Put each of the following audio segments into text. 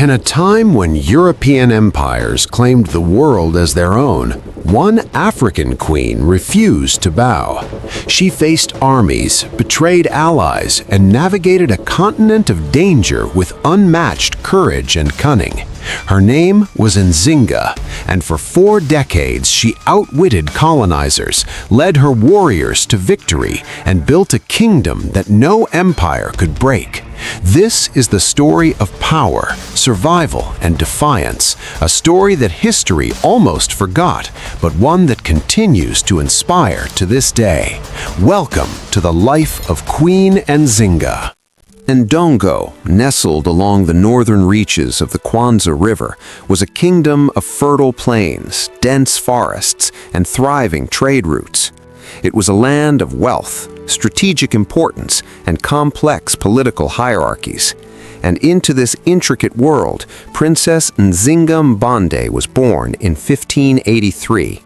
In a time when European empires claimed the world as their own, one African queen refused to bow. She faced armies, betrayed allies, and navigated a continent of danger with unmatched courage and cunning. Her name was Nzinga, and for 4 decades she outwitted colonizers, led her warriors to victory, and built a kingdom that no empire could break. This is the story of power, survival, and defiance, a story that history almost forgot, but one that continues to inspire to this day. Welcome to the life of Queen Nzinga. Ndongo, nestled along the northern reaches of the Kwanza River, was a kingdom of fertile plains, dense forests, and thriving trade routes. It was a land of wealth, strategic importance, and complex political hierarchies. And into this intricate world, Princess Nzinga Mbande was born in 1583.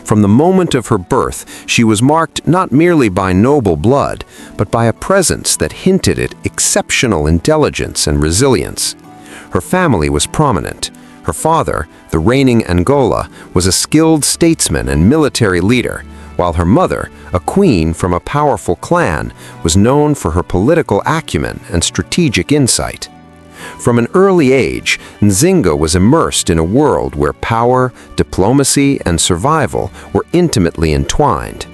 From the moment of her birth, she was marked not merely by noble blood, but by a presence that hinted at exceptional intelligence and resilience. Her family was prominent. Her father, the reigning Angola, was a skilled statesman and military leader, while her mother, a queen from a powerful clan, was known for her political acumen and strategic insight. From an early age, Nzinga was immersed in a world where power, diplomacy, and survival were intimately entwined.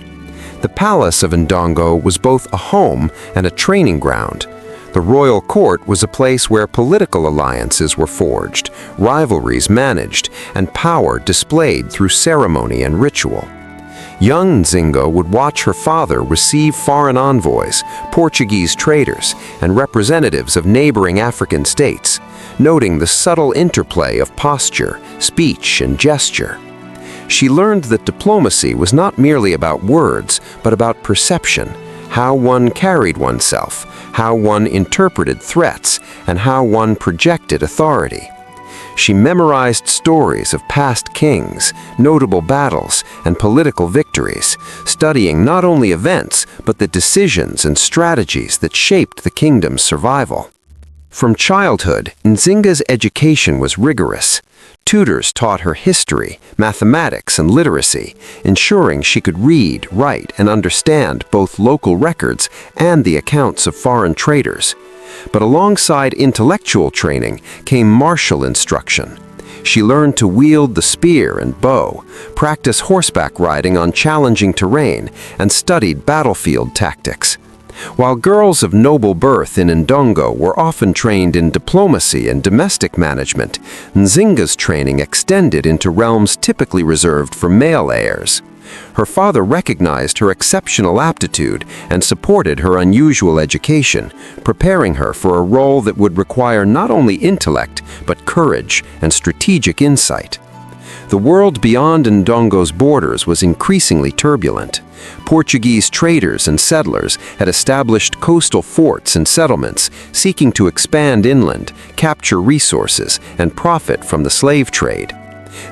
The palace of Ndongo was both a home and a training ground. The royal court was a place where political alliances were forged, rivalries managed, and power displayed through ceremony and ritual. Young Nzinga would watch her father receive foreign envoys, Portuguese traders, and representatives of neighboring African states, noting the subtle interplay of posture, speech, and gesture. She learned that diplomacy was not merely about words, but about perception, how one carried oneself, how one interpreted threats, and how one projected authority. She memorized stories of past kings, notable battles, and political victories, studying not only events, but the decisions and strategies that shaped the kingdom's survival. From childhood, Nzinga's education was rigorous. Tutors taught her history, mathematics, and literacy, ensuring she could read, write, and understand both local records and the accounts of foreign traders. But alongside intellectual training came martial instruction. She learned to wield the spear and bow, practice horseback riding on challenging terrain, and studied battlefield tactics. While girls of noble birth in Ndongo were often trained in diplomacy and domestic management, Nzinga's training extended into realms typically reserved for male heirs. Her father recognized her exceptional aptitude and supported her unusual education, preparing her for a role that would require not only intellect, but courage and strategic insight. The world beyond Ndongo's borders was increasingly turbulent. Portuguese traders and settlers had established coastal forts and settlements, seeking to expand inland, capture resources, and profit from the slave trade.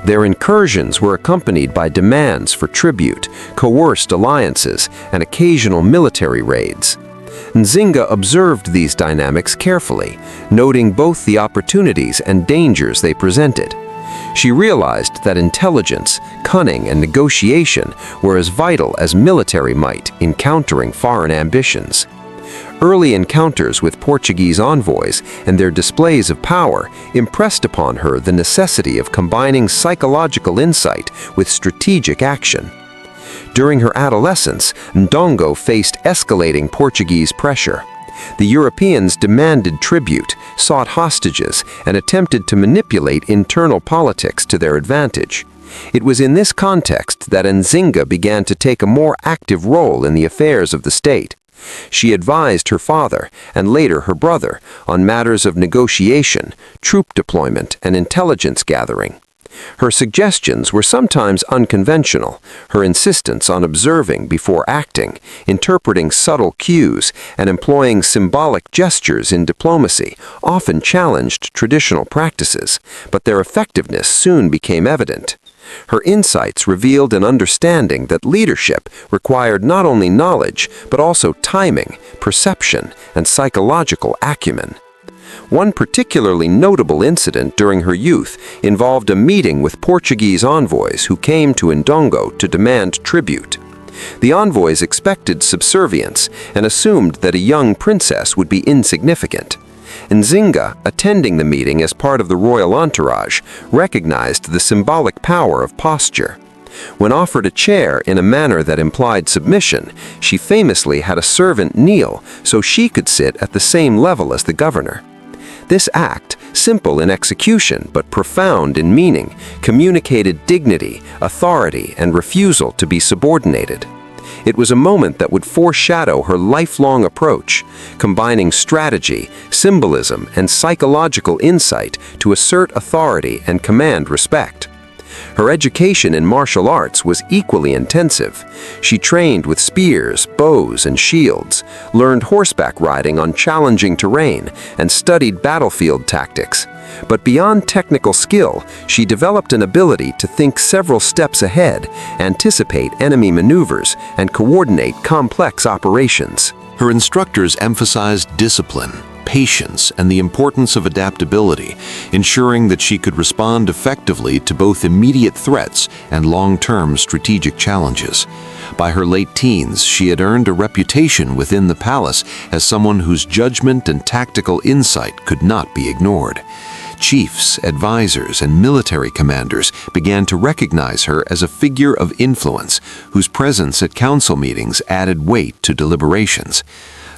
Their incursions were accompanied by demands for tribute, coerced alliances, and occasional military raids. Nzinga observed these dynamics carefully, noting both the opportunities and dangers they presented. She realized that intelligence, cunning, and negotiation were as vital as military might in countering foreign ambitions. Early encounters with Portuguese envoys and their displays of power impressed upon her the necessity of combining psychological insight with strategic action. During her adolescence, Ndongo faced escalating Portuguese pressure. The Europeans demanded tribute, sought hostages, and attempted to manipulate internal politics to their advantage. It was in this context that Nzinga began to take a more active role in the affairs of the state. She advised her father, and later her brother, on matters of negotiation, troop deployment, and intelligence gathering. Her suggestions were sometimes unconventional. Her insistence on observing before acting, interpreting subtle cues, and employing symbolic gestures in diplomacy often challenged traditional practices, but their effectiveness soon became evident. Her insights revealed an understanding that leadership required not only knowledge, but also timing, perception, and psychological acumen. One particularly notable incident during her youth involved a meeting with Portuguese envoys who came to Ndongo to demand tribute. The envoys expected subservience and assumed that a young princess would be insignificant. Nzinga, attending the meeting as part of the royal entourage, recognized the symbolic power of posture. When offered a chair in a manner that implied submission, she famously had a servant kneel so she could sit at the same level as the governor. This act, simple in execution but profound in meaning, communicated dignity, authority, and refusal to be subordinated. It was a moment that would foreshadow her lifelong approach, combining strategy, symbolism, and psychological insight to assert authority and command respect. Her education in martial arts was equally intensive. She trained with spears, bows, and shields, learned horseback riding on challenging terrain, and studied battlefield tactics. But beyond technical skill, she developed an ability to think several steps ahead, anticipate enemy maneuvers, and coordinate complex operations. Her instructors emphasized discipline, patience, and the importance of adaptability, ensuring that she could respond effectively to both immediate threats and long-term strategic challenges. By her late teens, she had earned a reputation within the palace as someone whose judgment and tactical insight could not be ignored. Chiefs, advisors, and military commanders began to recognize her as a figure of influence whose presence at council meetings added weight to deliberations.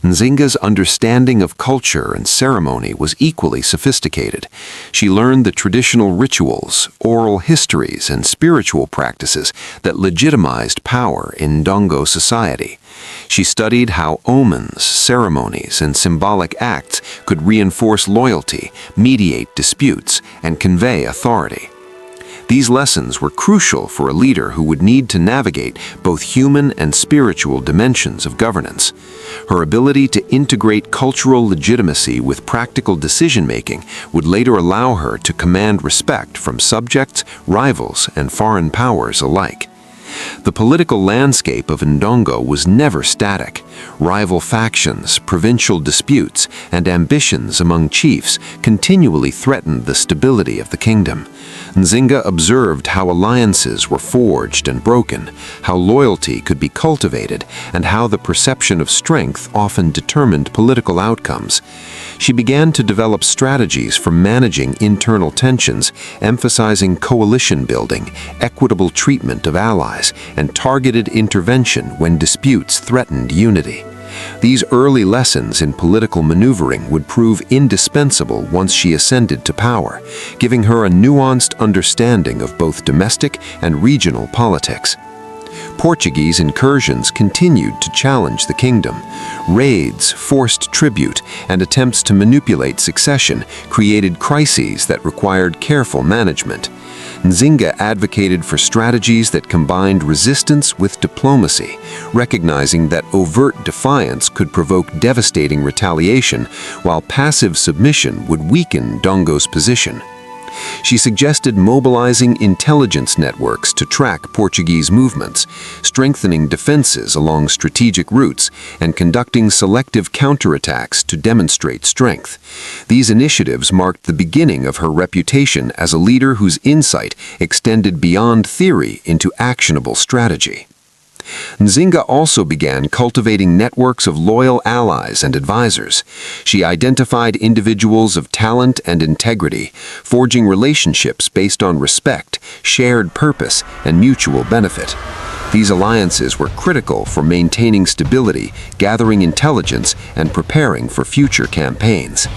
Nzinga's understanding of culture and ceremony was equally sophisticated. She learned the traditional rituals, oral histories, and spiritual practices that legitimized power in Ndongo society. She studied how omens, ceremonies, and symbolic acts could reinforce loyalty, mediate disputes, and convey authority. These lessons were crucial for a leader who would need to navigate both human and spiritual dimensions of governance. Her ability to integrate cultural legitimacy with practical decision-making would later allow her to command respect from subjects, rivals, and foreign powers alike. The political landscape of Ndongo was never static. Rival factions, provincial disputes, and ambitions among chiefs continually threatened the stability of the kingdom. Nzinga observed how alliances were forged and broken, how loyalty could be cultivated, and how the perception of strength often determined political outcomes. She began to develop strategies for managing internal tensions, emphasizing coalition building, equitable treatment of allies, and targeted intervention when disputes threatened unity. These early lessons in political maneuvering would prove indispensable once she ascended to power, giving her a nuanced understanding of both domestic and regional politics. Portuguese incursions continued to challenge the kingdom. Raids, forced tribute, and attempts to manipulate succession created crises that required careful management. Nzinga advocated for strategies that combined resistance with diplomacy, recognizing that overt defiance could provoke devastating retaliation, while passive submission would weaken Ndongo's position. She suggested mobilizing intelligence networks to track Portuguese movements, strengthening defenses along strategic routes, and conducting selective counterattacks to demonstrate strength. These initiatives marked the beginning of her reputation as a leader whose insight extended beyond theory into actionable strategy. Nzinga also began cultivating networks of loyal allies and advisors. She identified individuals of talent and integrity, forging relationships based on respect, shared purpose, and mutual benefit. These alliances were critical for maintaining stability, gathering intelligence, and preparing for future campaigns.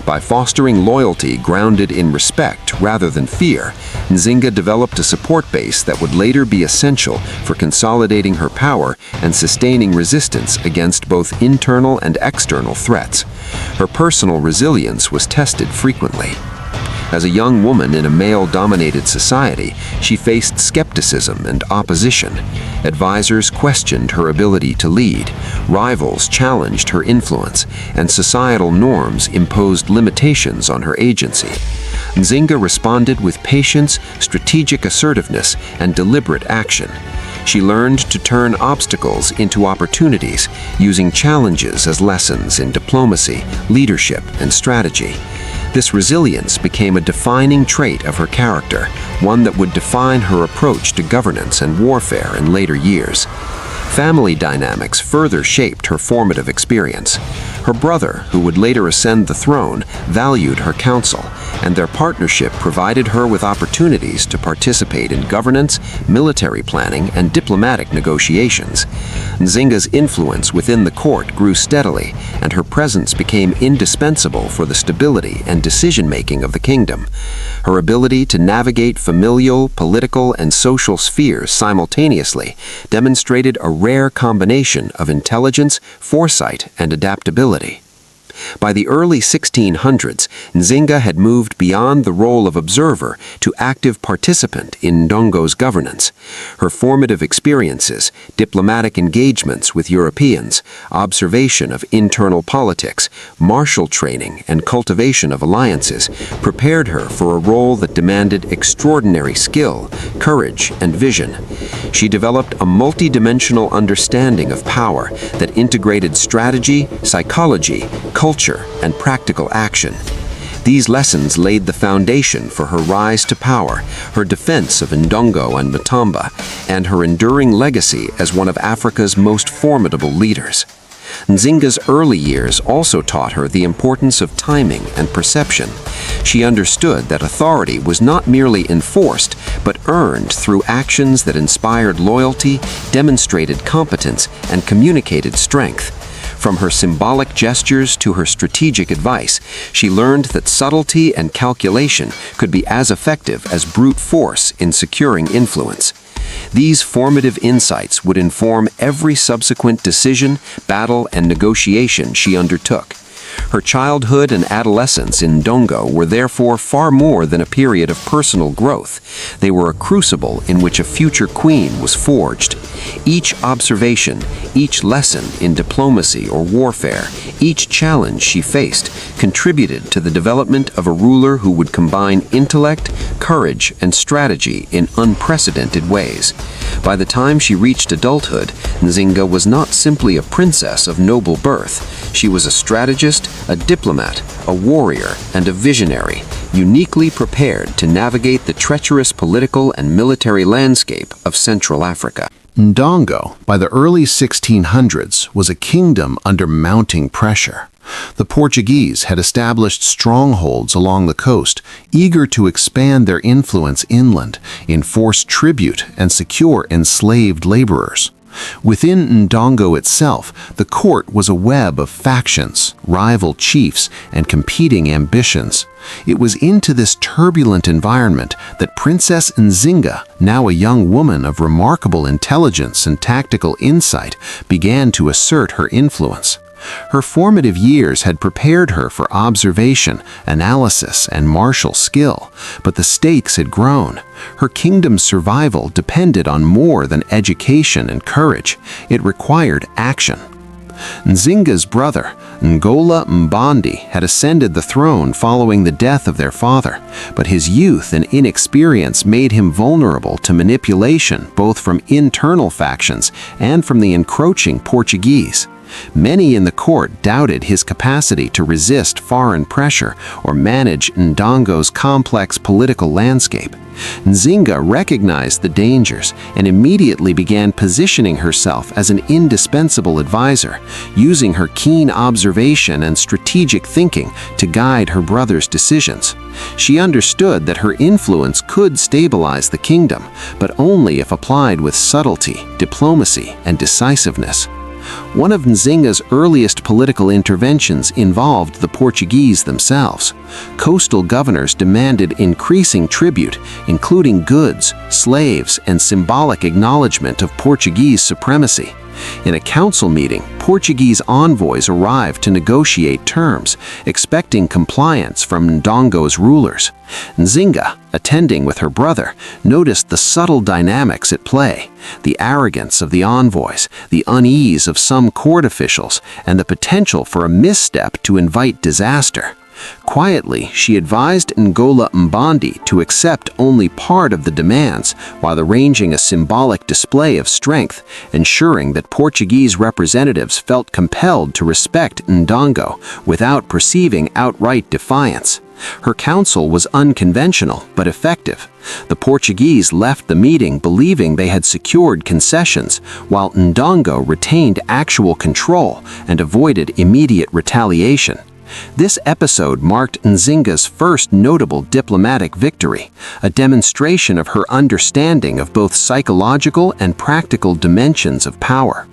By fostering loyalty grounded in respect rather than fear, Nzinga developed a support base that would later be essential for consolidating her power and sustaining resistance against both internal and external threats. Her personal resilience was tested frequently. As a young woman in a male-dominated society, she faced skepticism and opposition. Advisors questioned her ability to lead, rivals challenged her influence, and societal norms imposed limitations on her agency. Nzinga responded with patience, strategic assertiveness, and deliberate action. She learned to turn obstacles into opportunities, using challenges as lessons in diplomacy, leadership, and strategy. This resilience became a defining trait of her character, one that would define her approach to governance and warfare in later years. Family dynamics further shaped her formative experience. Her brother, who would later ascend the throne, valued her counsel, and their partnership provided her with opportunities to participate in governance, military planning, and diplomatic negotiations. Nzinga's influence within the court grew steadily, and her presence became indispensable for the stability and decision-making of the kingdom. Her ability to navigate familial, political, and social spheres simultaneously demonstrated a rare combination of intelligence, foresight, and adaptability. By the early 1600s, Nzinga had moved beyond the role of observer to active participant in Ndongo's governance. Her formative experiences, diplomatic engagements with Europeans, observation of internal politics, martial training, and cultivation of alliances prepared her for a role that demanded extraordinary skill, courage, and vision. She developed a multidimensional understanding of power that integrated strategy, psychology, culture, and practical action. These lessons laid the foundation for her rise to power, her defense of Ndongo and Matamba, and her enduring legacy as one of Africa's most formidable leaders. Nzinga's early years also taught her the importance of timing and perception. She understood that authority was not merely enforced, but earned through actions that inspired loyalty, demonstrated competence, and communicated strength. From her symbolic gestures to her strategic advice, she learned that subtlety and calculation could be as effective as brute force in securing influence. These formative insights would inform every subsequent decision, battle, and negotiation she undertook. Her childhood and adolescence in Ndongo were therefore far more than a period of personal growth. They were a crucible in which a future queen was forged. Each observation, each lesson in diplomacy or warfare, each challenge she faced contributed to the development of a ruler who would combine intellect, courage, and strategy in unprecedented ways. By the time she reached adulthood, Nzinga was not simply a princess of noble birth. She was a strategist, a diplomat, a warrior, and a visionary, uniquely prepared to navigate the treacherous political and military landscape of Central Africa. Ndongo, by the early 1600s, was a kingdom under mounting pressure. The Portuguese had established strongholds along the coast, eager to expand their influence inland, enforce tribute, and secure enslaved laborers. Within Ndongo itself, the court was a web of factions, rival chiefs, and competing ambitions. It was into this turbulent environment that Princess Nzinga, now a young woman of remarkable intelligence and tactical insight, began to assert her influence. Her formative years had prepared her for observation, analysis, and martial skill, but the stakes had grown. Her kingdom's survival depended on more than education and courage. It required action. Nzinga's brother, Ngola Mbandi, had ascended the throne following the death of their father, but his youth and inexperience made him vulnerable to manipulation both from internal factions and from the encroaching Portuguese. Many in the court doubted his capacity to resist foreign pressure or manage Ndongo's complex political landscape. Nzinga recognized the dangers and immediately began positioning herself as an indispensable advisor, using her keen observation and strategic thinking to guide her brother's decisions. She understood that her influence could stabilize the kingdom, but only if applied with subtlety, diplomacy, and decisiveness. One of Nzinga's earliest political interventions involved the Portuguese themselves. Coastal governors demanded increasing tribute, including goods, slaves, and symbolic acknowledgement of Portuguese supremacy. In a council meeting, Portuguese envoys arrived to negotiate terms, expecting compliance from Ndongo's rulers. Nzinga, attending with her brother, noticed the subtle dynamics at play: the arrogance of the envoys, the unease of some court officials, and the potential for a misstep to invite disaster. Quietly, she advised Ngola Mbandi to accept only part of the demands while arranging a symbolic display of strength, ensuring that Portuguese representatives felt compelled to respect Ndongo without perceiving outright defiance. Her counsel was unconventional but effective. The Portuguese left the meeting believing they had secured concessions, while Ndongo retained actual control and avoided immediate retaliation. This episode marked Nzinga's first notable diplomatic victory, a demonstration of her understanding of both psychological and practical dimensions of power.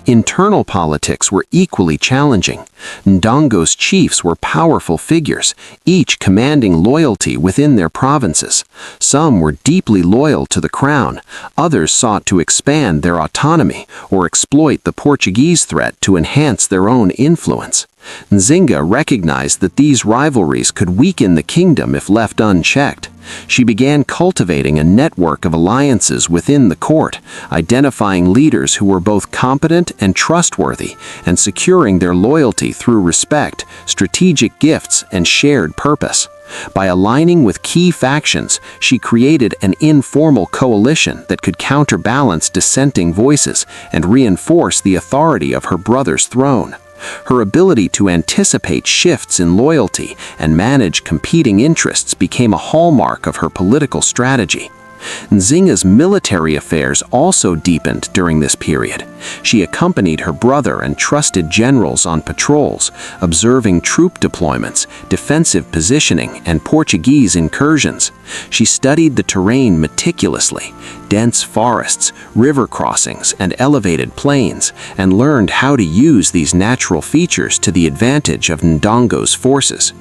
Internal politics were equally challenging. Ndongo's chiefs were powerful figures, each commanding loyalty within their provinces. Some were deeply loyal to the crown, others sought to expand their autonomy or exploit the Portuguese threat to enhance their own influence. Nzinga recognized that these rivalries could weaken the kingdom if left unchecked. She began cultivating a network of alliances within the court, identifying leaders who were both competent and trustworthy, and securing their loyalty through respect, strategic gifts, and shared purpose. By aligning with key factions, she created an informal coalition that could counterbalance dissenting voices and reinforce the authority of her brother's throne. Her ability to anticipate shifts in loyalty and manage competing interests became a hallmark of her political strategy. Nzinga's military affairs also deepened during this period. She accompanied her brother and trusted generals on patrols, observing troop deployments, defensive positioning, and Portuguese incursions. She studied the terrain meticulously, dense forests, river crossings, and elevated plains, and learned how to use these natural features to the advantage of Ndongo's forces.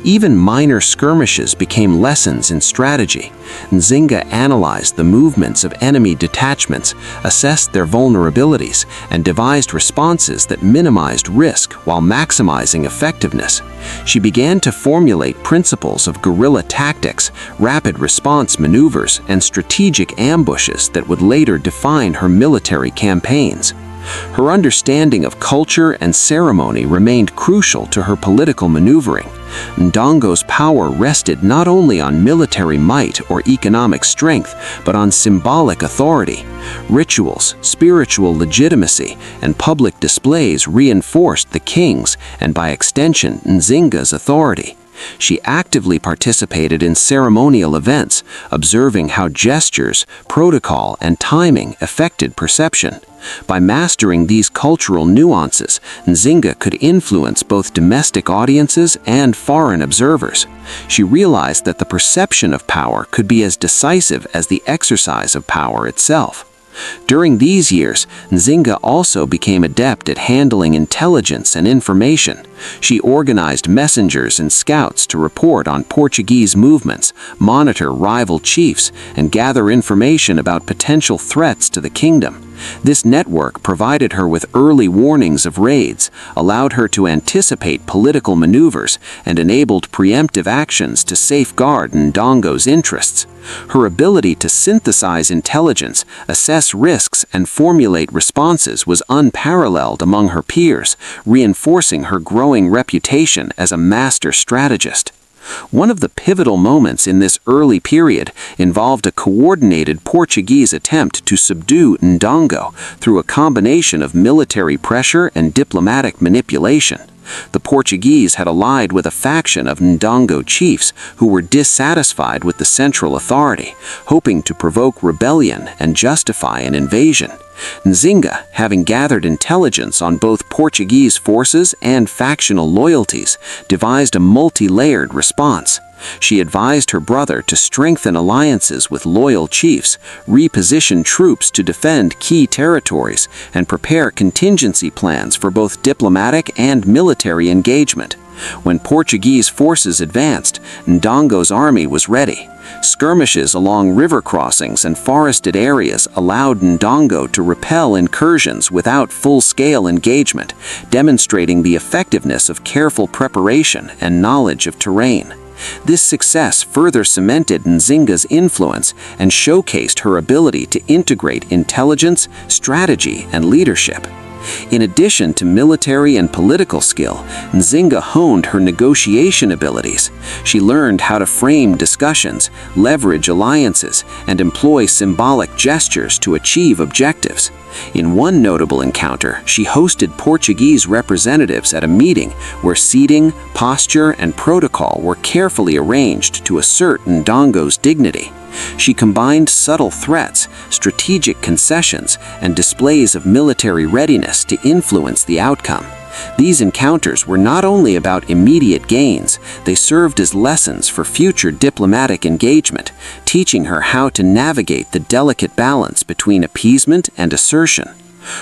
Even minor skirmishes became lessons in strategy. Nzinga analyzed the movements of enemy detachments, assessed their vulnerabilities, and devised responses that minimized risk while maximizing effectiveness. She began to formulate principles of guerrilla tactics, rapid response maneuvers, and strategic ambushes that would later define her military campaigns. Her understanding of culture and ceremony remained crucial to her political maneuvering. Ndongo's power rested not only on military might or economic strength, but on symbolic authority. Rituals, spiritual legitimacy, and public displays reinforced the king's, and by extension, Nzinga's authority. She actively participated in ceremonial events, observing how gestures, protocol, and timing affected perception. By mastering these cultural nuances, Nzinga could influence both domestic audiences and foreign observers. She realized that the perception of power could be as decisive as the exercise of power itself. During these years, Nzinga also became adept at handling intelligence and information. She organized messengers and scouts to report on Portuguese movements, monitor rival chiefs, and gather information about potential threats to the kingdom. This network provided her with early warnings of raids, allowed her to anticipate political maneuvers, and enabled preemptive actions to safeguard Ndongo's interests. Her ability to synthesize intelligence, assess risks, and formulate responses was unparalleled among her peers, reinforcing her growing reputation as a master strategist. One of the pivotal moments in this early period involved a coordinated Portuguese attempt to subdue Ndongo through a combination of military pressure and diplomatic manipulation. The Portuguese had allied with a faction of Ndongo chiefs who were dissatisfied with the central authority, hoping to provoke rebellion and justify an invasion. Nzinga, having gathered intelligence on both Portuguese forces and factional loyalties, devised a multi-layered response. She advised her brother to strengthen alliances with loyal chiefs, reposition troops to defend key territories, and prepare contingency plans for both diplomatic and military engagement. When Portuguese forces advanced, Ndongo's army was ready. Skirmishes along river crossings and forested areas allowed Ndongo to repel incursions without full-scale engagement, demonstrating the effectiveness of careful preparation and knowledge of terrain. This success further cemented Nzinga's influence and showcased her ability to integrate intelligence, strategy, and leadership. In addition to military and political skill, Nzinga honed her negotiation abilities. She learned how to frame discussions, leverage alliances, and employ symbolic gestures to achieve objectives. In one notable encounter, she hosted Portuguese representatives at a meeting where seating, posture, and protocol were carefully arranged to assert Ndongo's dignity. She combined subtle threats, strategic concessions, and displays of military readiness to influence the outcome. These encounters were not only about immediate gains, they served as lessons for future diplomatic engagement, teaching her how to navigate the delicate balance between appeasement and assertion.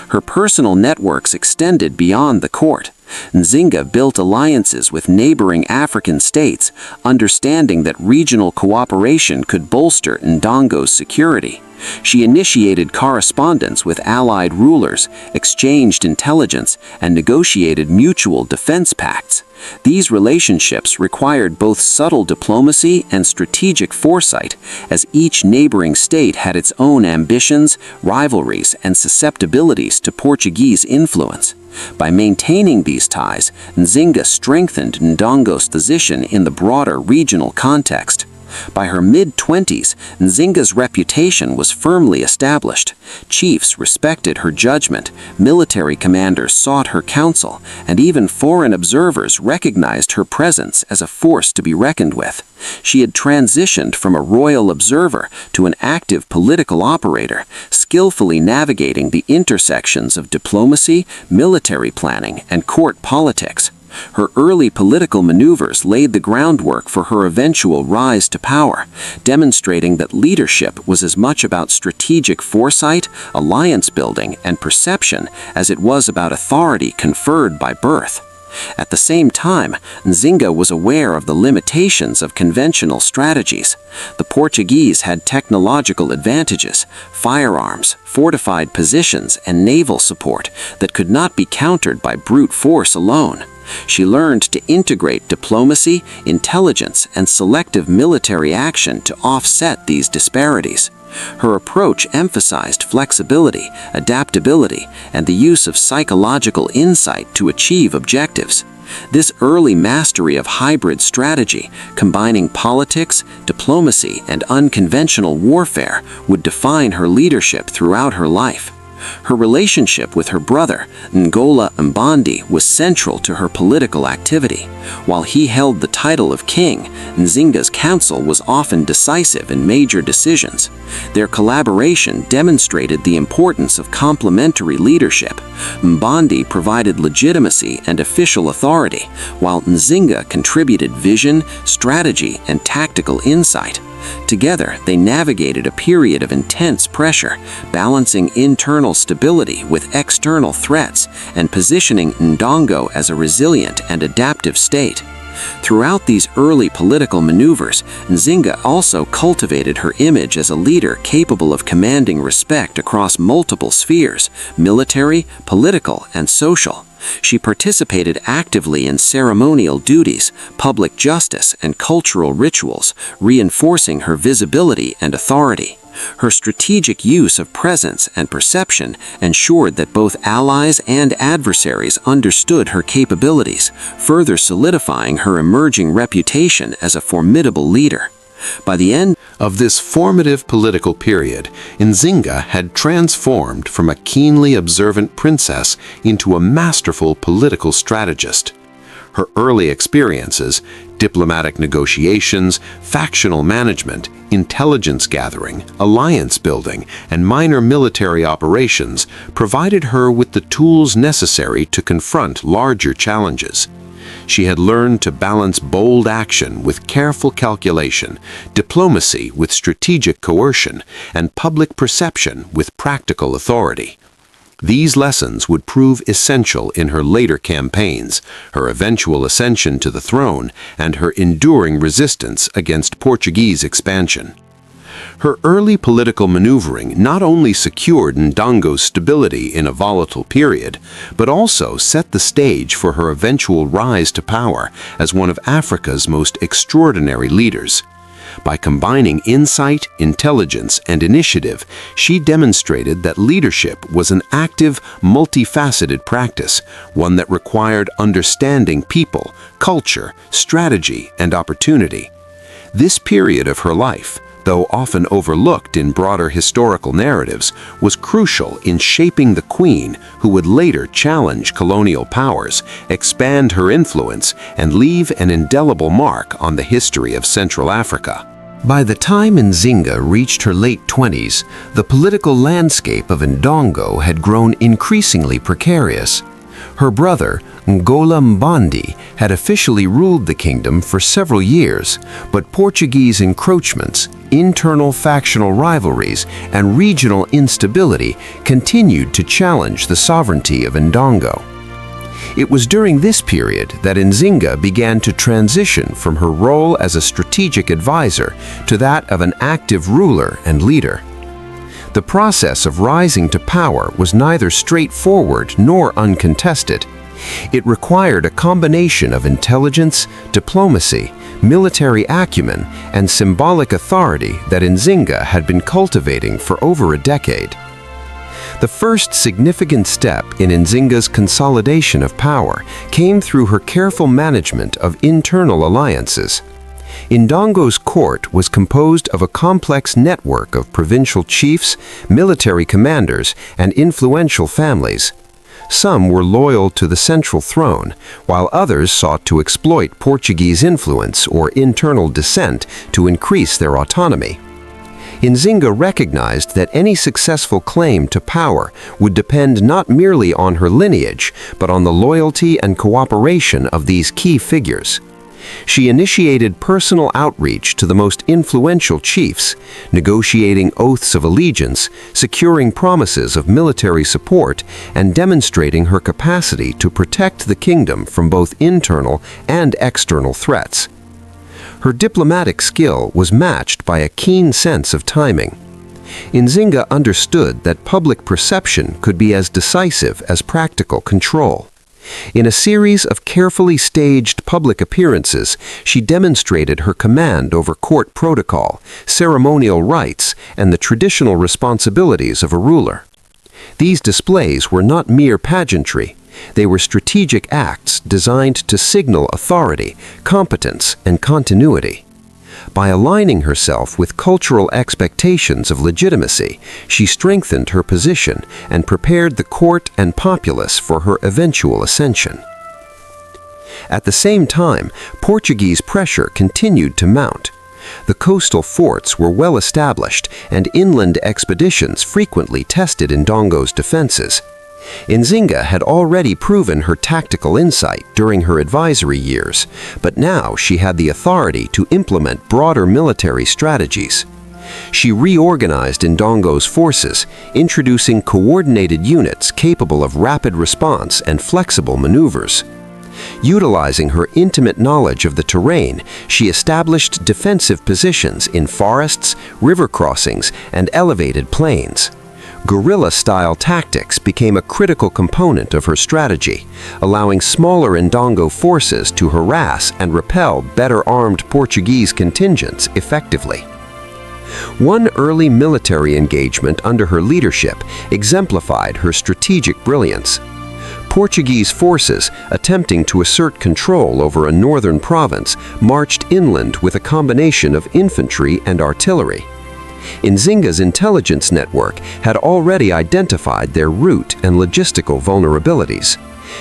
Her personal networks extended beyond the court. Nzinga built alliances with neighboring African states, understanding that regional cooperation could bolster Ndongo's security. She initiated correspondence with allied rulers, exchanged intelligence, and negotiated mutual defense pacts. These relationships required both subtle diplomacy and strategic foresight, as each neighboring state had its own ambitions, rivalries, and susceptibilities to Portuguese influence. By maintaining these ties, Nzinga strengthened Ndongo's position in the broader regional context. By her mid-20s, Nzinga's reputation was firmly established. Chiefs respected her judgment, military commanders sought her counsel, and even foreign observers recognized her presence as a force to be reckoned with. She had transitioned from a royal observer to an active political operator, skillfully navigating the intersections of diplomacy, military planning, and court politics. Her early political maneuvers laid the groundwork for her eventual rise to power, demonstrating that leadership was as much about strategic foresight, alliance building, and perception as it was about authority conferred by birth. At the same time, Nzinga was aware of the limitations of conventional strategies. The Portuguese had technological advantages, firearms, fortified positions, and naval support that could not be countered by brute force alone. She learned to integrate diplomacy, intelligence, and selective military action to offset these disparities. Her approach emphasized flexibility, adaptability, and the use of psychological insight to achieve objectives. This early mastery of hybrid strategy, combining politics, diplomacy, and unconventional warfare, would define her leadership throughout her life. Her relationship with her brother, Ndongo was central to her political activity. While he held the title of king, Nzinga's counsel was often decisive in major decisions. Their collaboration demonstrated the importance of complementary leadership. Ndongo provided legitimacy and official authority, while Nzinga contributed vision, strategy, and tactical insight. Together, they navigated a period of intense pressure, balancing internal stability with external threats and positioning Ndongo as a resilient and adaptive state. Throughout these early political maneuvers, Nzinga also cultivated her image as a leader capable of commanding respect across multiple spheres: military, political, and social. She participated actively in ceremonial duties, public justice, and cultural rituals, reinforcing her visibility and authority. Her strategic use of presence and perception ensured that both allies and adversaries understood her capabilities, further solidifying her emerging reputation as a formidable leader. By the end of this formative political period, Nzinga had transformed from a keenly observant princess into a masterful political strategist. Her early experiences, diplomatic negotiations, factional management, intelligence gathering, alliance building, and minor military operations provided her with the tools necessary to confront larger challenges. She had learned to balance bold action with careful calculation, diplomacy with strategic coercion, and public perception with practical authority. These lessons would prove essential in her later campaigns, her eventual ascension to the throne, and her enduring resistance against Portuguese expansion. Her early political maneuvering not only secured Ndongo's stability in a volatile period, but also set the stage for her eventual rise to power as one of Africa's most extraordinary leaders. By combining insight, intelligence, and initiative, she demonstrated that leadership was an active, multifaceted practice, one that required understanding people, culture, strategy, and opportunity. This period of her life, though often overlooked in broader historical narratives, was crucial in shaping the queen who would later challenge colonial powers, expand her influence, and leave an indelible mark on the history of Central Africa. By the time Nzinga reached her late 20s, the political landscape of Ndongo had grown increasingly precarious. Her brother, Mbandi, had officially ruled the kingdom for several years, but Portuguese encroachments, internal factional rivalries, and regional instability continued to challenge the sovereignty of Ndongo. It was during this period that Nzinga began to transition from her role as a strategic advisor to that of an active ruler and leader. The process of rising to power was neither straightforward nor uncontested. It required a combination of intelligence, diplomacy, military acumen, and symbolic authority that Nzinga had been cultivating for over a decade. The first significant step in Nzinga's consolidation of power came through her careful management of internal alliances. Ndongo's court was composed of a complex network of provincial chiefs, military commanders, and influential families. Some were loyal to the central throne, while others sought to exploit Portuguese influence or internal dissent to increase their autonomy. Nzinga recognized that any successful claim to power would depend not merely on her lineage, but on the loyalty and cooperation of these key figures. She initiated personal outreach to the most influential chiefs, negotiating oaths of allegiance, securing promises of military support, and demonstrating her capacity to protect the kingdom from both internal and external threats. Her diplomatic skill was matched by a keen sense of timing. Nzinga understood that public perception could be as decisive as practical control. In a series of carefully staged public appearances, she demonstrated her command over court protocol, ceremonial rites, and the traditional responsibilities of a ruler. These displays were not mere pageantry. They were strategic acts designed to signal authority, competence, and continuity. By aligning herself with cultural expectations of legitimacy, she strengthened her position and prepared the court and populace for her eventual ascension. At the same time, Portuguese pressure continued to mount. The coastal forts were well established, and inland expeditions frequently tested Ndongo's defenses. Nzinga had already proven her tactical insight during her advisory years, but now she had the authority to implement broader military strategies. She reorganized Ndongo's forces, introducing coordinated units capable of rapid response and flexible maneuvers. Utilizing her intimate knowledge of the terrain, she established defensive positions in forests, river crossings, and elevated plains. Guerrilla-style tactics became a critical component of her strategy, allowing smaller Ndongo forces to harass and repel better-armed Portuguese contingents effectively. One early military engagement under her leadership exemplified her strategic brilliance. Portuguese forces, attempting to assert control over a northern province, marched inland with a combination of infantry and artillery. Nzinga's intelligence network had already identified their route and logistical vulnerabilities.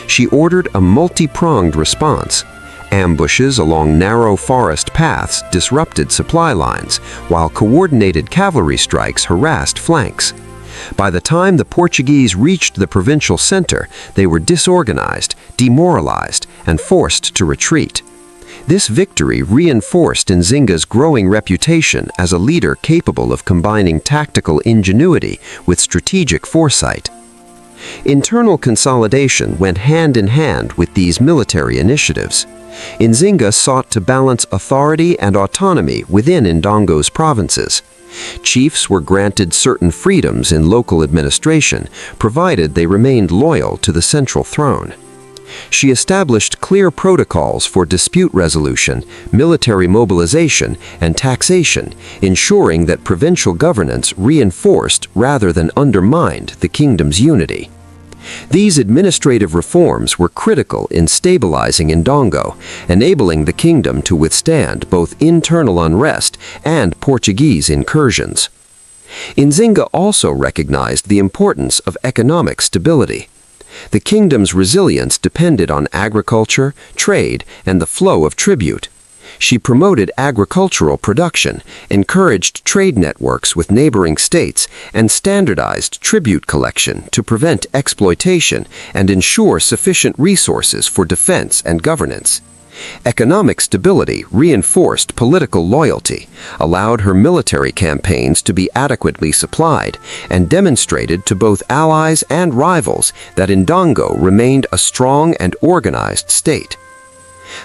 She ordered a multi-pronged response. Ambushes along narrow forest paths disrupted supply lines, while coordinated cavalry strikes harassed flanks. By the time the Portuguese reached the provincial center, they were disorganized, demoralized, and forced to retreat. This victory reinforced Nzinga's growing reputation as a leader capable of combining tactical ingenuity with strategic foresight. Internal consolidation went hand in hand with these military initiatives. Nzinga sought to balance authority and autonomy within Ndongo's provinces. Chiefs were granted certain freedoms in local administration, provided they remained loyal to the central throne. She established clear protocols for dispute resolution, military mobilization, and taxation, ensuring that provincial governance reinforced rather than undermined the kingdom's unity. These administrative reforms were critical in stabilizing Ndongo, enabling the kingdom to withstand both internal unrest and Portuguese incursions. Nzinga also recognized the importance of economic stability. The kingdom's resilience depended on agriculture, trade, and the flow of tribute. She promoted agricultural production, encouraged trade networks with neighboring states, and standardized tribute collection to prevent exploitation and ensure sufficient resources for defense and governance. Economic stability reinforced political loyalty, allowed her military campaigns to be adequately supplied, and demonstrated to both allies and rivals that Ndongo remained a strong and organized state.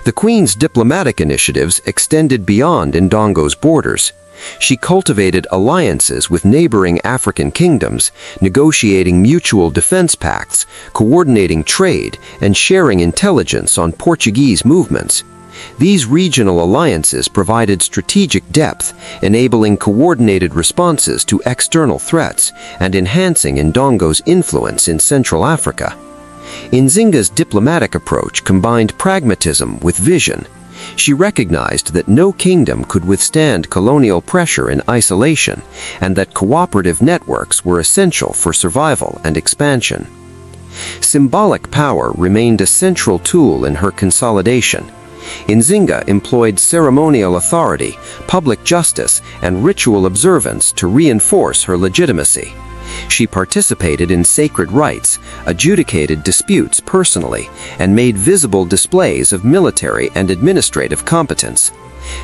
The Queen's diplomatic initiatives extended beyond Ndongo's borders. She cultivated alliances with neighboring African kingdoms, negotiating mutual defense pacts, coordinating trade, and sharing intelligence on Portuguese movements. These regional alliances provided strategic depth, enabling coordinated responses to external threats and enhancing Ndongo's influence in Central Africa. Nzinga's diplomatic approach combined pragmatism with vision. She recognized that no kingdom could withstand colonial pressure in isolation, and that cooperative networks were essential for survival and expansion. Symbolic power remained a central tool in her consolidation. Nzinga employed ceremonial authority, public justice, and ritual observance to reinforce her legitimacy. She participated in sacred rites, adjudicated disputes personally, and made visible displays of military and administrative competence.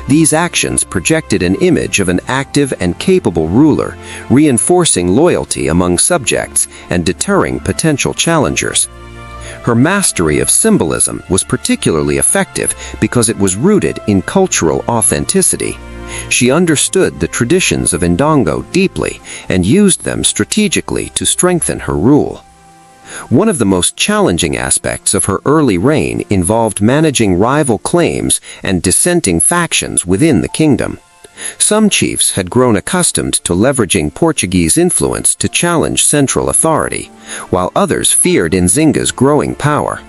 These actions projected an image of an active and capable ruler, reinforcing loyalty among subjects and deterring potential challengers. Her mastery of symbolism was particularly effective because it was rooted in cultural authenticity. She understood the traditions of Ndongo deeply and used them strategically to strengthen her rule. One of the most challenging aspects of her early reign involved managing rival claims and dissenting factions within the kingdom. Some chiefs had grown accustomed to leveraging Portuguese influence to challenge central authority, while others feared Nzinga's growing power.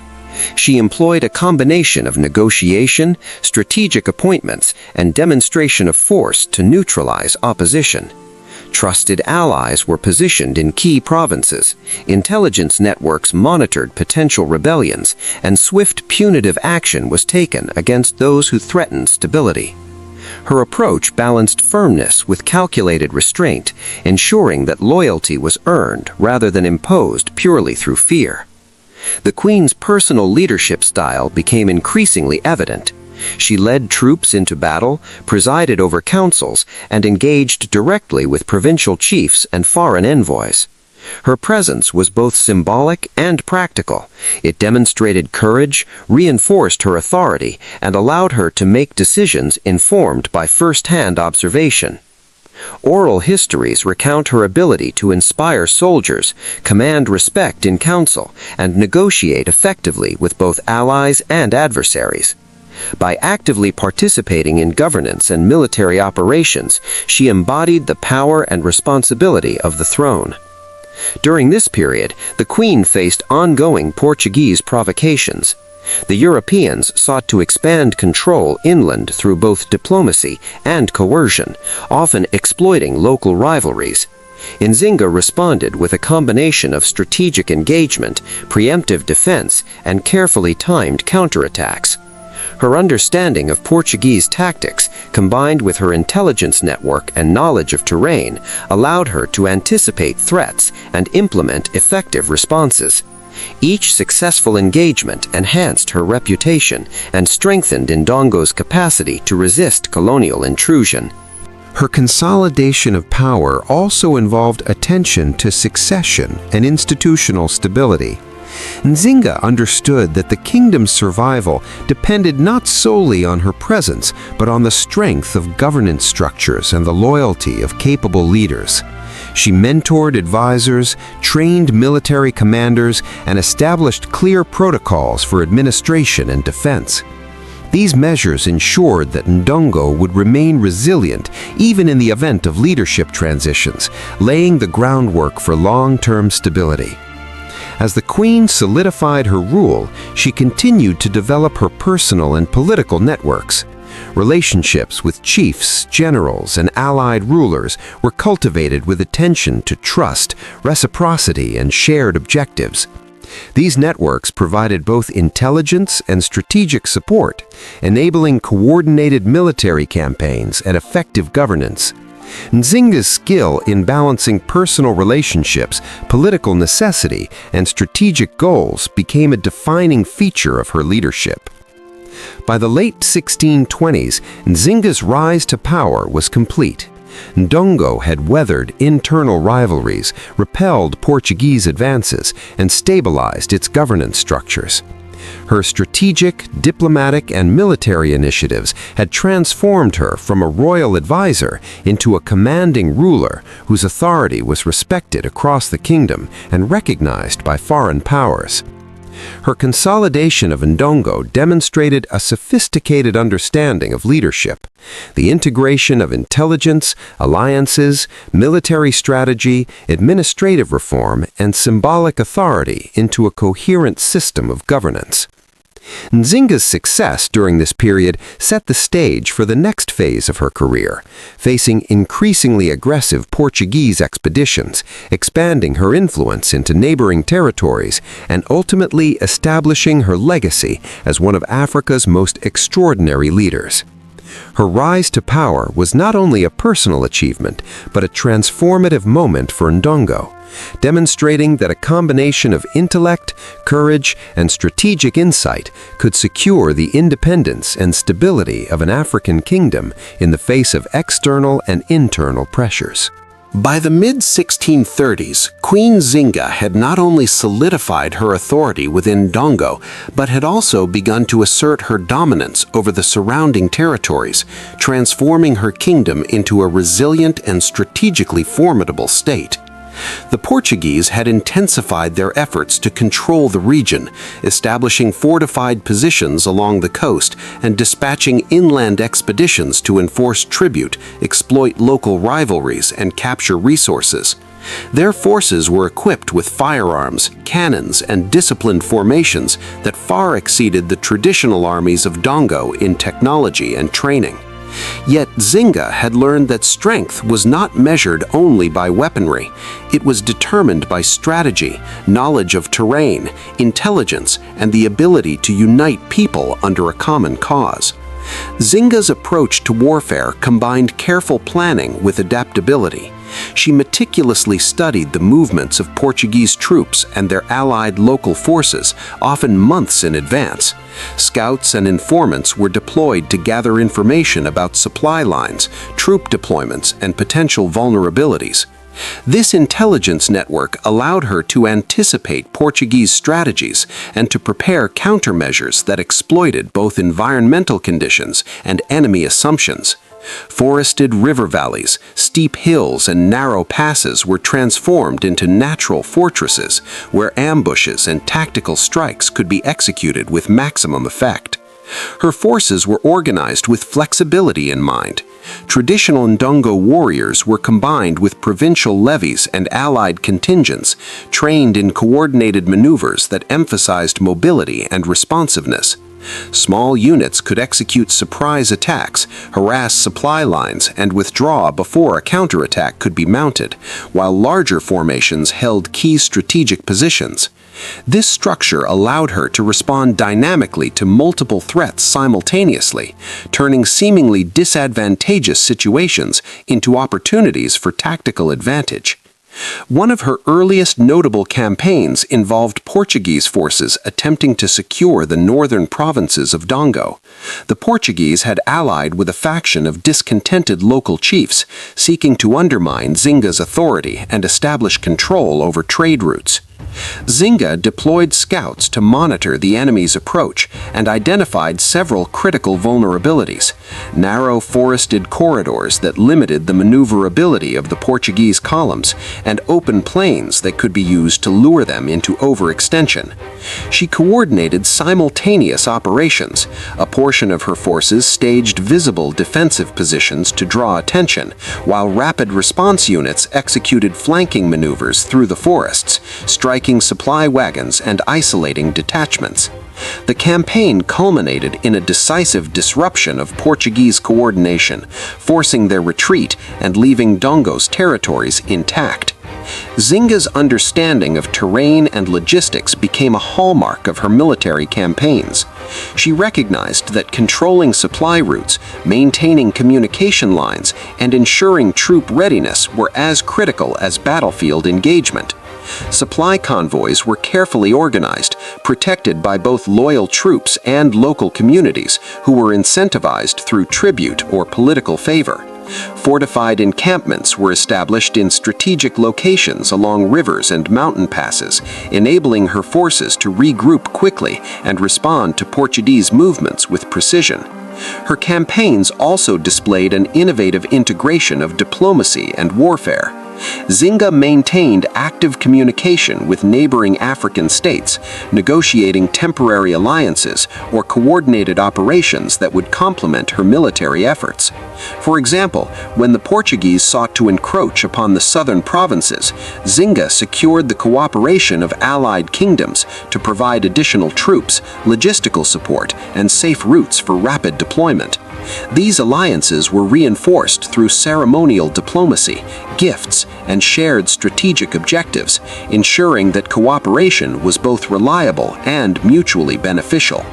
She employed a combination of negotiation, strategic appointments, and demonstration of force to neutralize opposition. Trusted allies were positioned in key provinces, intelligence networks monitored potential rebellions, and swift punitive action was taken against those who threatened stability. Her approach balanced firmness with calculated restraint, ensuring that loyalty was earned rather than imposed purely through fear. The Queen's personal leadership style became increasingly evident. She led troops into battle, presided over councils, and engaged directly with provincial chiefs and foreign envoys. Her presence was both symbolic and practical. It demonstrated courage, reinforced her authority, and allowed her to make decisions informed by first-hand observation. Oral histories recount her ability to inspire soldiers, command respect in council, and negotiate effectively with both allies and adversaries. By actively participating in governance and military operations, she embodied the power and responsibility of the throne. During this period, the Queen faced ongoing Portuguese provocations. The Europeans sought to expand control inland through both diplomacy and coercion, often exploiting local rivalries. Nzinga responded with a combination of strategic engagement, preemptive defense, and carefully timed counterattacks. Her understanding of Portuguese tactics, combined with her intelligence network and knowledge of terrain, allowed her to anticipate threats and implement effective responses. Each successful engagement enhanced her reputation and strengthened Ndongo's capacity to resist colonial intrusion. Her consolidation of power also involved attention to succession and institutional stability. Nzinga understood that the kingdom's survival depended not solely on her presence, but on the strength of governance structures and the loyalty of capable leaders. She mentored advisors, trained military commanders, and established clear protocols for administration and defense. These measures ensured that Ndongo would remain resilient even in the event of leadership transitions, laying the groundwork for long-term stability. As the queen solidified her rule, she continued to develop her personal and political networks. Relationships with chiefs, generals, and allied rulers were cultivated with attention to trust, reciprocity, and shared objectives. These networks provided both intelligence and strategic support, enabling coordinated military campaigns and effective governance. Nzinga's skill in balancing personal relationships, political necessity, and strategic goals became a defining feature of her leadership. By the late 1620s, Nzinga's rise to power was complete. Ndongo had weathered internal rivalries, repelled Portuguese advances, and stabilized its governance structures. Her strategic, diplomatic, and military initiatives had transformed her from a royal advisor into a commanding ruler whose authority was respected across the kingdom and recognized by foreign powers. Her consolidation of Ndongo demonstrated a sophisticated understanding of leadership. The integration of intelligence, alliances, military strategy, administrative reform, and symbolic authority into a coherent system of governance. Nzinga's success during this period set the stage for the next phase of her career, facing increasingly aggressive Portuguese expeditions, expanding her influence into neighboring territories, and ultimately establishing her legacy as one of Africa's most extraordinary leaders. Her rise to power was not only a personal achievement, but a transformative moment for Ndongo, demonstrating that a combination of intellect, courage, and strategic insight could secure the independence and stability of an African kingdom in the face of external and internal pressures. By the mid-1630s, Queen Nzinga had not only solidified her authority within Ndongo, but had also begun to assert her dominance over the surrounding territories, transforming her kingdom into a resilient and strategically formidable state. The Portuguese had intensified their efforts to control the region, establishing fortified positions along the coast and dispatching inland expeditions to enforce tribute, exploit local rivalries, and capture resources. Their forces were equipped with firearms, cannons, and disciplined formations that far exceeded the traditional armies of Ndongo in technology and training. Yet Nzinga had learned that strength was not measured only by weaponry. It was determined by strategy, knowledge of terrain, intelligence, and the ability to unite people under a common cause. Nzinga's approach to warfare combined careful planning with adaptability. She meticulously studied the movements of Portuguese troops and their allied local forces, often months in advance. Scouts and informants were deployed to gather information about supply lines, troop deployments, and potential vulnerabilities. This intelligence network allowed her to anticipate Portuguese strategies and to prepare countermeasures that exploited both environmental conditions and enemy assumptions. Forested river valleys, steep hills, and narrow passes were transformed into natural fortresses where ambushes and tactical strikes could be executed with maximum effect. Her forces were organized with flexibility in mind. Traditional Ndongo warriors were combined with provincial levies and allied contingents, trained in coordinated maneuvers that emphasized mobility and responsiveness. Small units could execute surprise attacks, harass supply lines, and withdraw before a counterattack could be mounted, while larger formations held key strategic positions. This structure allowed her to respond dynamically to multiple threats simultaneously, turning seemingly disadvantageous situations into opportunities for tactical advantage. One of her earliest notable campaigns involved Portuguese forces attempting to secure the northern provinces of Ndongo. The Portuguese had allied with a faction of discontented local chiefs, seeking to undermine Nzinga's authority and establish control over trade routes. Nzinga deployed scouts to monitor the enemy's approach and identified several critical vulnerabilities: narrow forested corridors that limited the maneuverability of the Portuguese columns, and open plains that could be used to lure them into overextension. She coordinated simultaneous operations. A portion of her forces staged visible defensive positions to draw attention, while rapid response units executed flanking maneuvers through the forests, striking supply wagons and isolating detachments. The campaign culminated in a decisive disruption of Portuguese coordination, forcing their retreat and leaving Ndongo's territories intact. Nzinga's understanding of terrain and logistics became a hallmark of her military campaigns. She recognized that controlling supply routes, maintaining communication lines, and ensuring troop readiness were as critical as battlefield engagement. Supply convoys were carefully organized, protected by both loyal troops and local communities who were incentivized through tribute or political favor. Fortified encampments were established in strategic locations along rivers and mountain passes, enabling her forces to regroup quickly and respond to Portuguese movements with precision. Her campaigns also displayed an innovative integration of diplomacy and warfare. Nzinga maintained active communication with neighboring African states, negotiating temporary alliances or coordinated operations that would complement her military efforts. For example, when the Portuguese sought to encroach upon the southern provinces, Nzinga secured the cooperation of allied kingdoms to provide additional troops, logistical support, and safe routes for rapid deployment. These alliances were reinforced through ceremonial diplomacy, gifts, and shared strategic objectives, ensuring that cooperation was both reliable and mutually beneficial.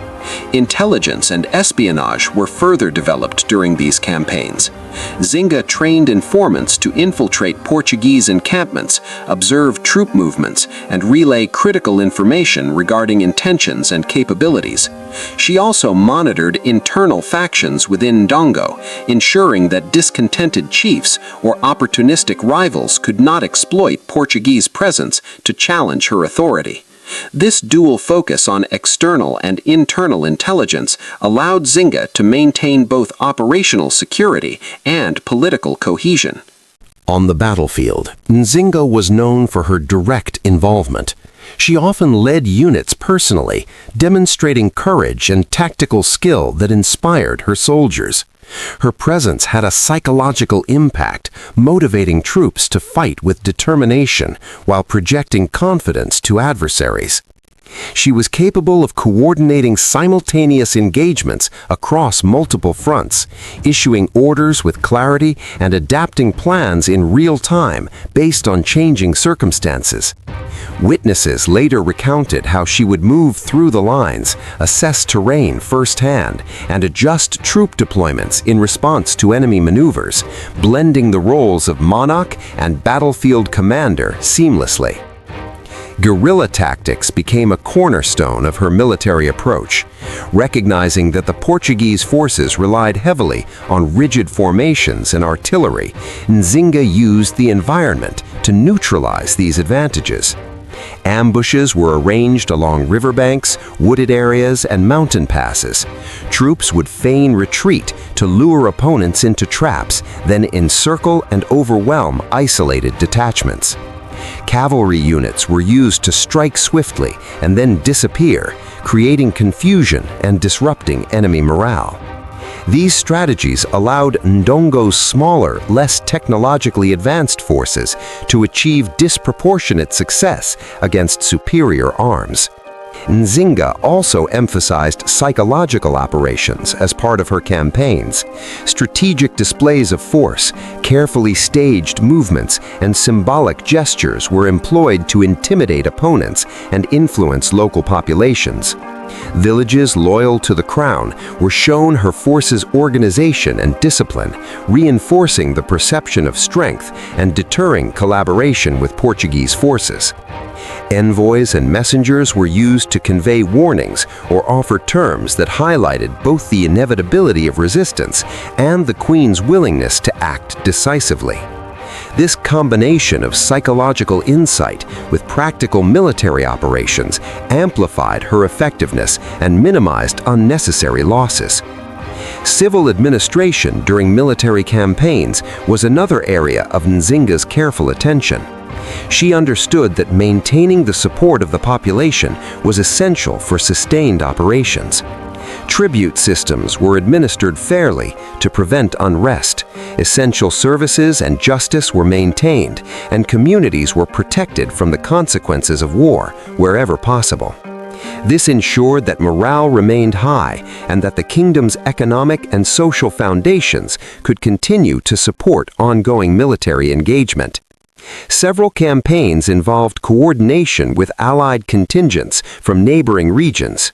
Intelligence and espionage were further developed during these campaigns. Nzinga trained informants to infiltrate Portuguese encampments, observe troop movements, and relay critical information regarding intentions and capabilities. She also monitored internal factions within Ndongo, ensuring that discontented chiefs or opportunistic rivals could not exploit Portuguese presence to challenge her authority. This dual focus on external and internal intelligence allowed Nzinga to maintain both operational security and political cohesion. On the battlefield, Nzinga was known for her direct involvement. She often led units personally, demonstrating courage and tactical skill that inspired her soldiers. Her presence had a psychological impact, motivating troops to fight with determination while projecting confidence to adversaries. She was capable of coordinating simultaneous engagements across multiple fronts, issuing orders with clarity and adapting plans in real time based on changing circumstances. Witnesses later recounted how she would move through the lines, assess terrain firsthand, and adjust troop deployments in response to enemy maneuvers, blending the roles of monarch and battlefield commander seamlessly. Guerrilla tactics became a cornerstone of her military approach. Recognizing that the Portuguese forces relied heavily on rigid formations and artillery, Nzinga used the environment to neutralize these advantages. Ambushes were arranged along riverbanks, wooded areas, and mountain passes. Troops would feign retreat to lure opponents into traps, then encircle and overwhelm isolated detachments. Cavalry units were used to strike swiftly and then disappear, creating confusion and disrupting enemy morale. These strategies allowed Ndongo's smaller, less technologically advanced forces to achieve disproportionate success against superior arms. Nzinga also emphasized psychological operations as part of her campaigns. Strategic displays of force, carefully staged movements, and symbolic gestures were employed to intimidate opponents and influence local populations. Villages loyal to the crown were shown her force's organization and discipline, reinforcing the perception of strength and deterring collaboration with Portuguese forces. Envoys and messengers were used to convey warnings or offer terms that highlighted both the inevitability of resistance and the Queen's willingness to act decisively. This combination of psychological insight with practical military operations amplified her effectiveness and minimized unnecessary losses. Civil administration during military campaigns was another area of Nzinga's careful attention. She understood that maintaining the support of the population was essential for sustained operations. Tribute systems were administered fairly to prevent unrest, essential services and justice were maintained, and communities were protected from the consequences of war wherever possible. This ensured that morale remained high and that the kingdom's economic and social foundations could continue to support ongoing military engagement. Several campaigns involved coordination with allied contingents from neighboring regions.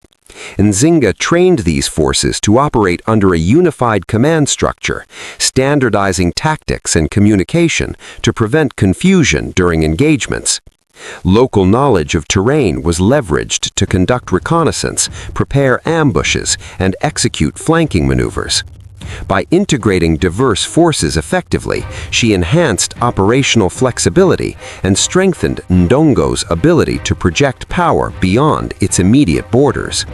Nzinga trained these forces to operate under a unified command structure, standardizing tactics and communication to prevent confusion during engagements. Local knowledge of terrain was leveraged to conduct reconnaissance, prepare ambushes, and execute flanking maneuvers. By integrating diverse forces effectively, she enhanced operational flexibility and strengthened Ndongo's ability to project power beyond its immediate borders.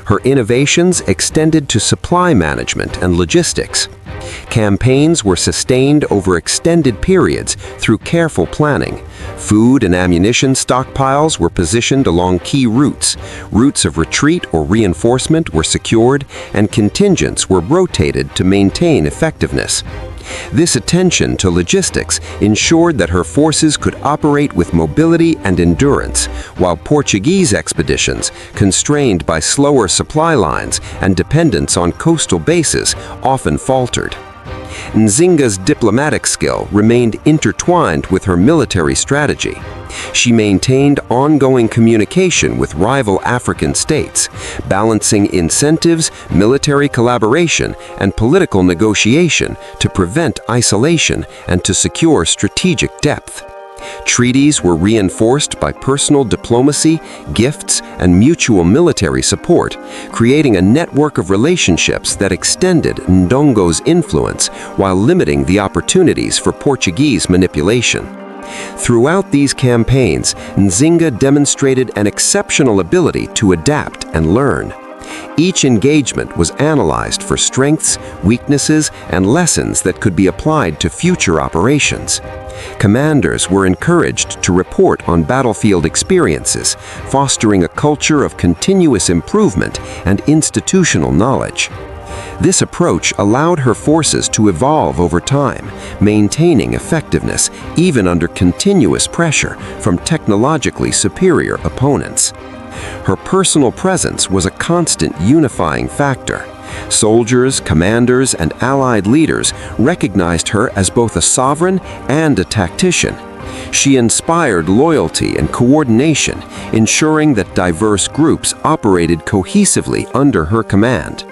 Her innovations extended to supply management and logistics. Campaigns were sustained over extended periods through careful planning. Food and ammunition stockpiles were positioned along key routes. Routes of retreat or reinforcement were secured, and contingents were rotated to maintain effectiveness. This attention to logistics ensured that her forces could operate with mobility and endurance, while Portuguese expeditions, constrained by slower supply lines and dependence on coastal bases, often faltered. Nzinga's diplomatic skill remained intertwined with her military strategy. She maintained ongoing communication with rival African states, balancing incentives, military collaboration, and political negotiation to prevent isolation and to secure strategic depth. Treaties were reinforced by personal diplomacy, gifts, and mutual military support, creating a network of relationships that extended Ndongo's influence while limiting the opportunities for Portuguese manipulation. Throughout these campaigns, Nzinga demonstrated an exceptional ability to adapt and learn. Each engagement was analyzed for strengths, weaknesses, and lessons that could be applied to future operations. Commanders were encouraged to report on battlefield experiences, fostering a culture of continuous improvement and institutional knowledge. This approach allowed her forces to evolve over time, maintaining effectiveness even under continuous pressure from technologically superior opponents. Her personal presence was a constant unifying factor. Soldiers, commanders, and allied leaders recognized her as both a sovereign and a tactician. She inspired loyalty and coordination, ensuring that diverse groups operated cohesively under her command.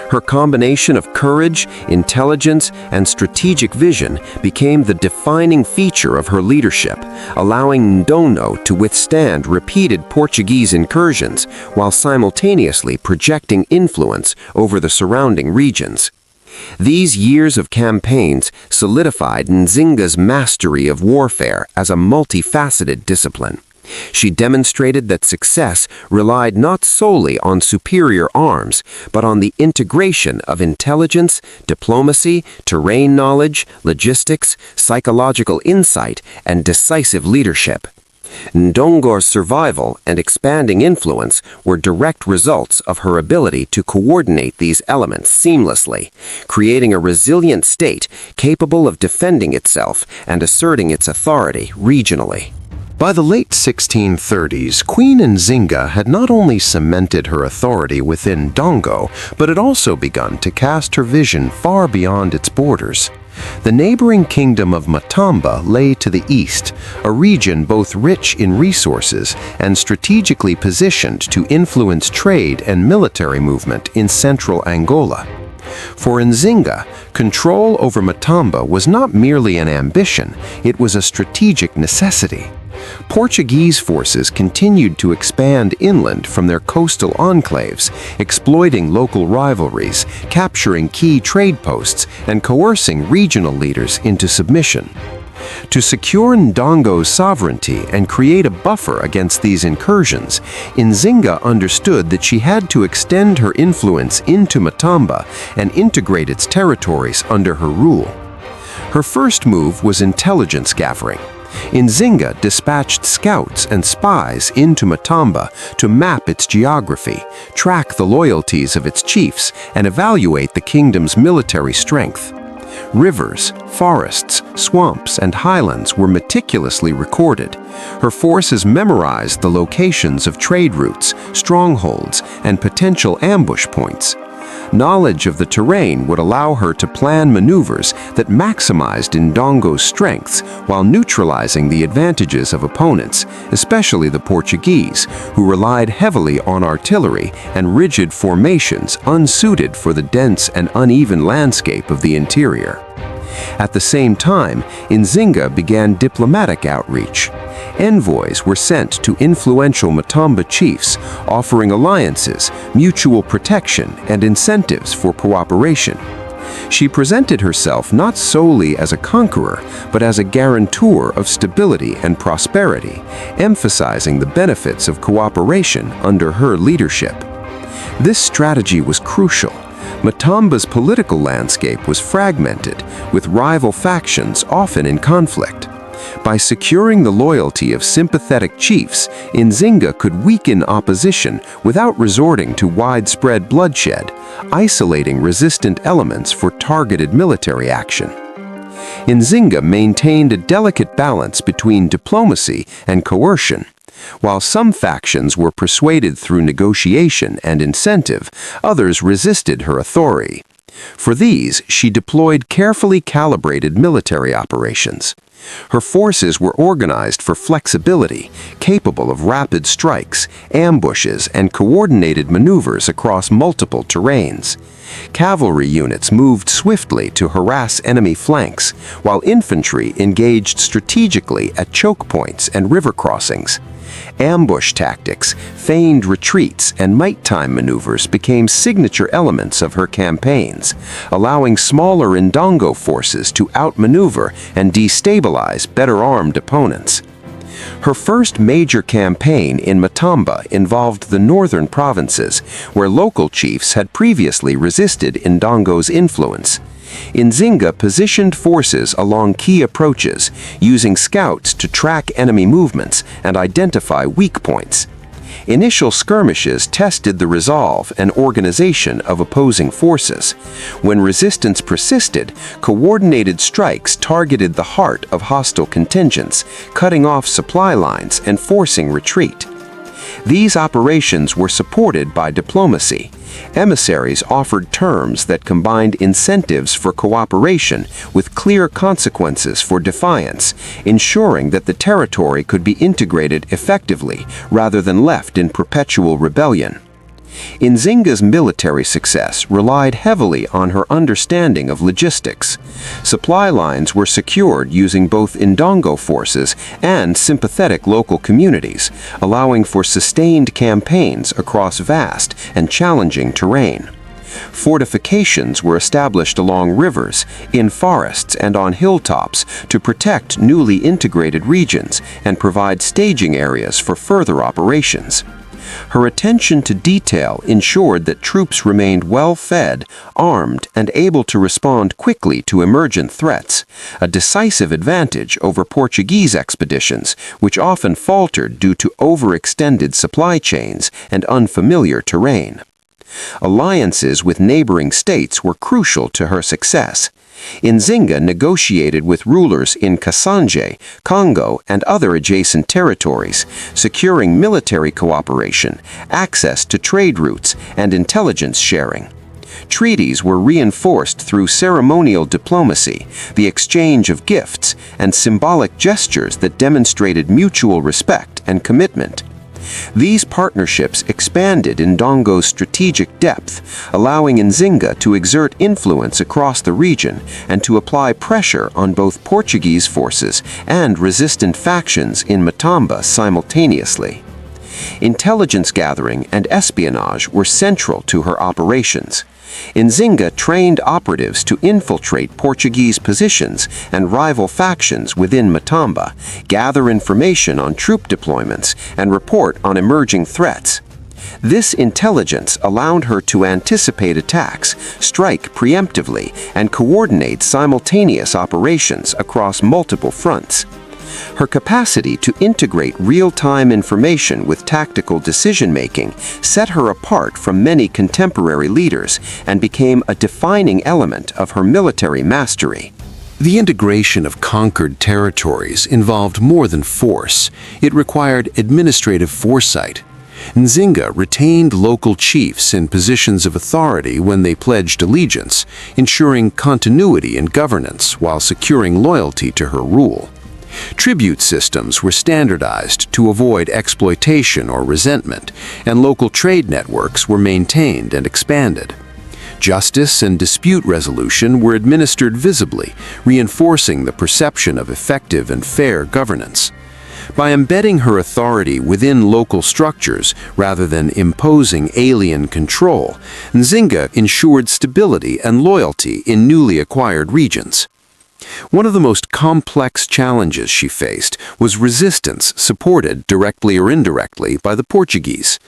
Her combination of courage, intelligence, and strategic vision became the defining feature of her leadership, allowing Ndongo to withstand repeated Portuguese incursions while simultaneously projecting influence over the surrounding regions. These years of campaigns solidified Nzinga's mastery of warfare as a multifaceted discipline. She demonstrated that success relied not solely on superior arms, but on the integration of intelligence, diplomacy, terrain knowledge, logistics, psychological insight, and decisive leadership. Ndongo's survival and expanding influence were direct results of her ability to coordinate these elements seamlessly, creating a resilient state capable of defending itself and asserting its authority regionally. By the late 1630s, Queen Nzinga had not only cemented her authority within Ndongo, but had also begun to cast her vision far beyond its borders. The neighboring kingdom of Matamba lay to the east, a region both rich in resources and strategically positioned to influence trade and military movement in central Angola. For Nzinga, control over Matamba was not merely an ambition, it was a strategic necessity. Portuguese forces continued to expand inland from their coastal enclaves, exploiting local rivalries, capturing key trade posts, and coercing regional leaders into submission. To secure Ndongo's sovereignty and create a buffer against these incursions, Nzinga understood that she had to extend her influence into Matamba and integrate its territories under her rule. Her first move was intelligence gathering. Nzinga dispatched scouts and spies into Matamba to map its geography, track the loyalties of its chiefs, and evaluate the kingdom's military strength. Rivers, forests, swamps, and highlands were meticulously recorded. Her forces memorized the locations of trade routes, strongholds, and potential ambush points. Knowledge of the terrain would allow her to plan maneuvers that maximized Ndongo's strengths while neutralizing the advantages of opponents, especially the Portuguese, who relied heavily on artillery and rigid formations unsuited for the dense and uneven landscape of the interior. At the same time, Nzinga began diplomatic outreach. Envoys were sent to influential Matamba chiefs, offering alliances, mutual protection, and incentives for cooperation. She presented herself not solely as a conqueror, but as a guarantor of stability and prosperity, emphasizing the benefits of cooperation under her leadership. This strategy was crucial. Matamba's political landscape was fragmented, with rival factions often in conflict. By securing the loyalty of sympathetic chiefs, Nzinga could weaken opposition without resorting to widespread bloodshed, isolating resistant elements for targeted military action. Nzinga maintained a delicate balance between diplomacy and coercion. While some factions were persuaded through negotiation and incentive, others resisted her authority. For these, she deployed carefully calibrated military operations. Her forces were organized for flexibility, capable of rapid strikes, ambushes, and coordinated maneuvers across multiple terrains. Cavalry units moved swiftly to harass enemy flanks, while infantry engaged strategically at choke points and river crossings. Ambush tactics, feigned retreats, and nighttime maneuvers became signature elements of her campaigns, allowing smaller Ndongo forces to outmaneuver and destabilize better-armed opponents. Her first major campaign in Matamba involved the northern provinces, where local chiefs had previously resisted Ndongo's influence. Nzinga positioned forces along key approaches, using scouts to track enemy movements and identify weak points. Initial skirmishes tested the resolve and organization of opposing forces. When resistance persisted, coordinated strikes targeted the heart of hostile contingents, cutting off supply lines and forcing retreat. These operations were supported by diplomacy. Emissaries offered terms that combined incentives for cooperation with clear consequences for defiance, ensuring that the territory could be integrated effectively rather than left in perpetual rebellion. Nzinga's military success relied heavily on her understanding of logistics. Supply lines were secured using both Ndongo forces and sympathetic local communities, allowing for sustained campaigns across vast and challenging terrain. Fortifications were established along rivers, in forests, and on hilltops to protect newly integrated regions and provide staging areas for further operations. Her attention to detail ensured that troops remained well-fed, armed, and able to respond quickly to emergent threats, a decisive advantage over Portuguese expeditions, which often faltered due to overextended supply chains and unfamiliar terrain. Alliances with neighboring states were crucial to her success. Nzinga negotiated with rulers in Kasanje, Congo, and other adjacent territories, securing military cooperation, access to trade routes, and intelligence sharing. Treaties were reinforced through ceremonial diplomacy, the exchange of gifts, and symbolic gestures that demonstrated mutual respect and commitment. These partnerships expanded Ndongo's strategic depth, allowing Nzinga to exert influence across the region and to apply pressure on both Portuguese forces and resistant factions in Matamba simultaneously. Intelligence gathering and espionage were central to her operations. Nzinga trained operatives to infiltrate Portuguese positions and rival factions within Matamba, gather information on troop deployments, and report on emerging threats. This intelligence allowed her to anticipate attacks, strike preemptively, and coordinate simultaneous operations across multiple fronts. Her capacity to integrate real-time information with tactical decision-making set her apart from many contemporary leaders and became a defining element of her military mastery. The integration of conquered territories involved more than force. It required administrative foresight. Nzinga retained local chiefs in positions of authority when they pledged allegiance, ensuring continuity in governance while securing loyalty to her rule. Tribute systems were standardized to avoid exploitation or resentment, and local trade networks were maintained and expanded. Justice and dispute resolution were administered visibly, reinforcing the perception of effective and fair governance. By embedding her authority within local structures rather than imposing alien control, Nzinga ensured stability and loyalty in newly acquired regions. One of the most complex challenges she faced was resistance supported directly or indirectly by the Portuguese.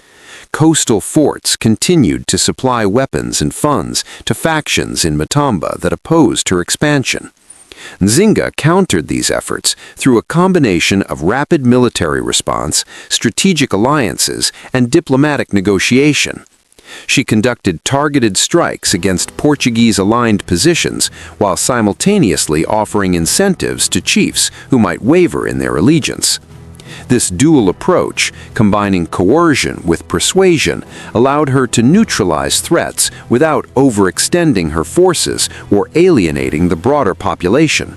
Coastal forts continued to supply weapons and funds to factions in Matamba that opposed her expansion. Nzinga countered these efforts through a combination of rapid military response, strategic alliances, and diplomatic negotiation. She conducted targeted strikes against Portuguese-aligned positions while simultaneously offering incentives to chiefs who might waver in their allegiance. This dual approach, combining coercion with persuasion, allowed her to neutralize threats without overextending her forces or alienating the broader population.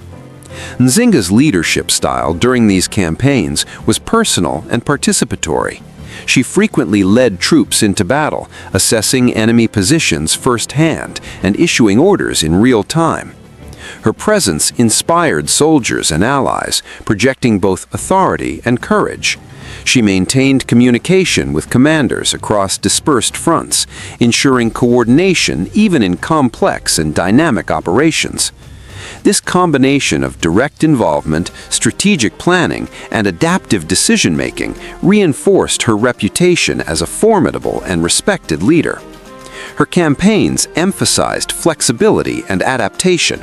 Nzinga's leadership style during these campaigns was personal and participatory. She frequently led troops into battle, assessing enemy positions firsthand and issuing orders in real time. Her presence inspired soldiers and allies, projecting both authority and courage. She maintained communication with commanders across dispersed fronts, ensuring coordination even in complex and dynamic operations. This combination of direct involvement, strategic planning, and adaptive decision-making reinforced her reputation as a formidable and respected leader. Her campaigns emphasized flexibility and adaptation.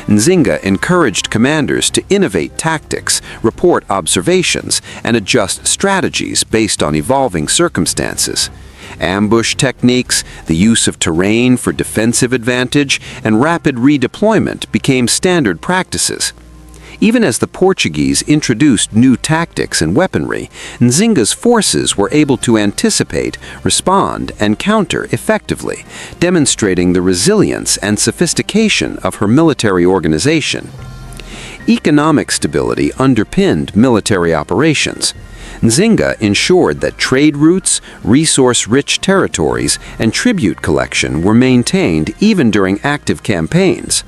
Nzinga encouraged commanders to innovate tactics, report observations, and adjust strategies based on evolving circumstances. Ambush techniques, the use of terrain for defensive advantage, and rapid redeployment became standard practices. Even as the Portuguese introduced new tactics and weaponry, Nzinga's forces were able to anticipate, respond, and counter effectively, demonstrating the resilience and sophistication of her military organization. Economic stability underpinned military operations. Nzinga ensured that trade routes, resource-rich territories, and tribute collection were maintained even during active campaigns.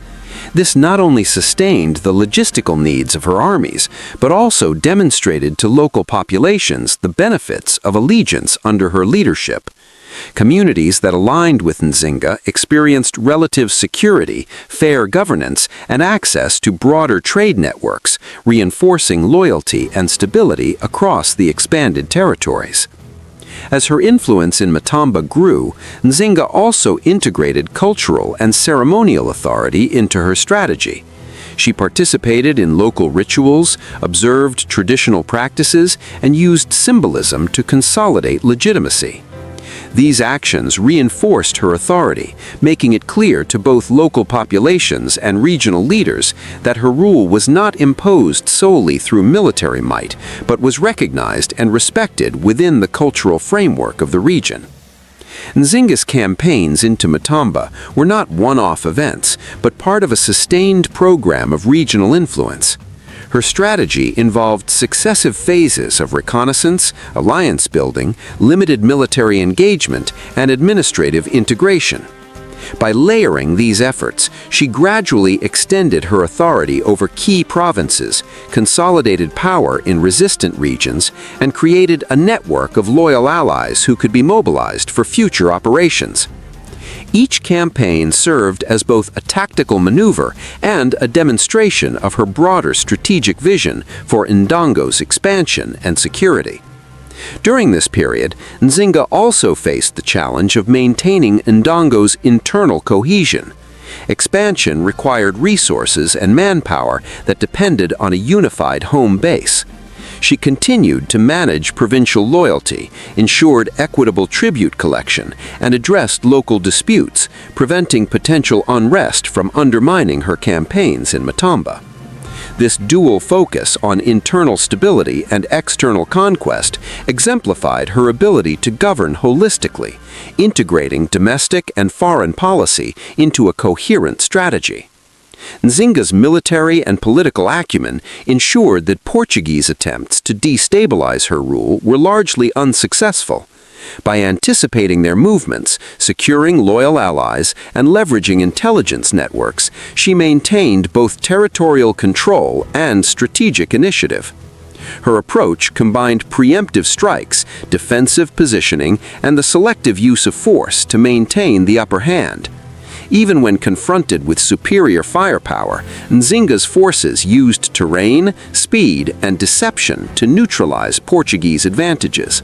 This not only sustained the logistical needs of her armies, but also demonstrated to local populations the benefits of allegiance under her leadership. Communities that aligned with Nzinga experienced relative security, fair governance, and access to broader trade networks, reinforcing loyalty and stability across the expanded territories. As her influence in Matamba grew, Nzinga also integrated cultural and ceremonial authority into her strategy. She participated in local rituals, observed traditional practices, and used symbolism to consolidate legitimacy. These actions reinforced her authority, making it clear to both local populations and regional leaders that her rule was not imposed solely through military might, but was recognized and respected within the cultural framework of the region. Nzinga's campaigns into Matamba were not one-off events, but part of a sustained program of regional influence. Her strategy involved successive phases of reconnaissance, alliance building, limited military engagement, and administrative integration. By layering these efforts, she gradually extended her authority over key provinces, consolidated power in resistant regions, and created a network of loyal allies who could be mobilized for future operations. Each campaign served as both a tactical maneuver and a demonstration of her broader strategic vision for Ndongo's expansion and security. During this period, Nzinga also faced the challenge of maintaining Ndongo's internal cohesion. Expansion required resources and manpower that depended on a unified home base. She continued to manage provincial loyalty, ensured equitable tribute collection, and addressed local disputes, preventing potential unrest from undermining her campaigns in Matamba. This dual focus on internal stability and external conquest exemplified her ability to govern holistically, integrating domestic and foreign policy into a coherent strategy. Nzinga's military and political acumen ensured that Portuguese attempts to destabilize her rule were largely unsuccessful. By anticipating their movements, securing loyal allies, and leveraging intelligence networks, she maintained both territorial control and strategic initiative. Her approach combined preemptive strikes, defensive positioning, and the selective use of force to maintain the upper hand. Even when confronted with superior firepower, Nzinga's forces used terrain, speed, and deception to neutralize Portuguese advantages.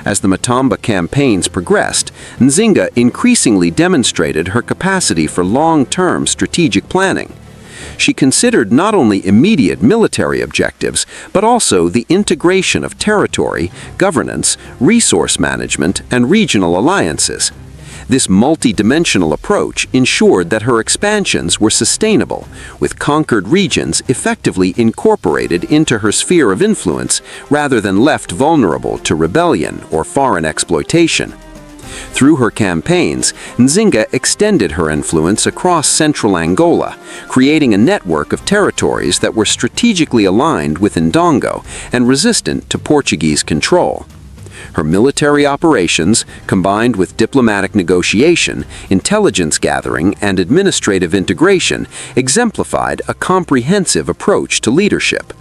As the Matamba campaigns progressed, Nzinga increasingly demonstrated her capacity for long-term strategic planning. She considered not only immediate military objectives, but also the integration of territory, governance, resource management, and regional alliances. This multi-dimensional approach ensured that her expansions were sustainable, with conquered regions effectively incorporated into her sphere of influence rather than left vulnerable to rebellion or foreign exploitation. Through her campaigns, Nzinga extended her influence across central Angola, creating a network of territories that were strategically aligned with Ndongo and resistant to Portuguese control. Her military operations, combined with diplomatic negotiation, intelligence gathering, and administrative integration, exemplified a comprehensive approach to leadership.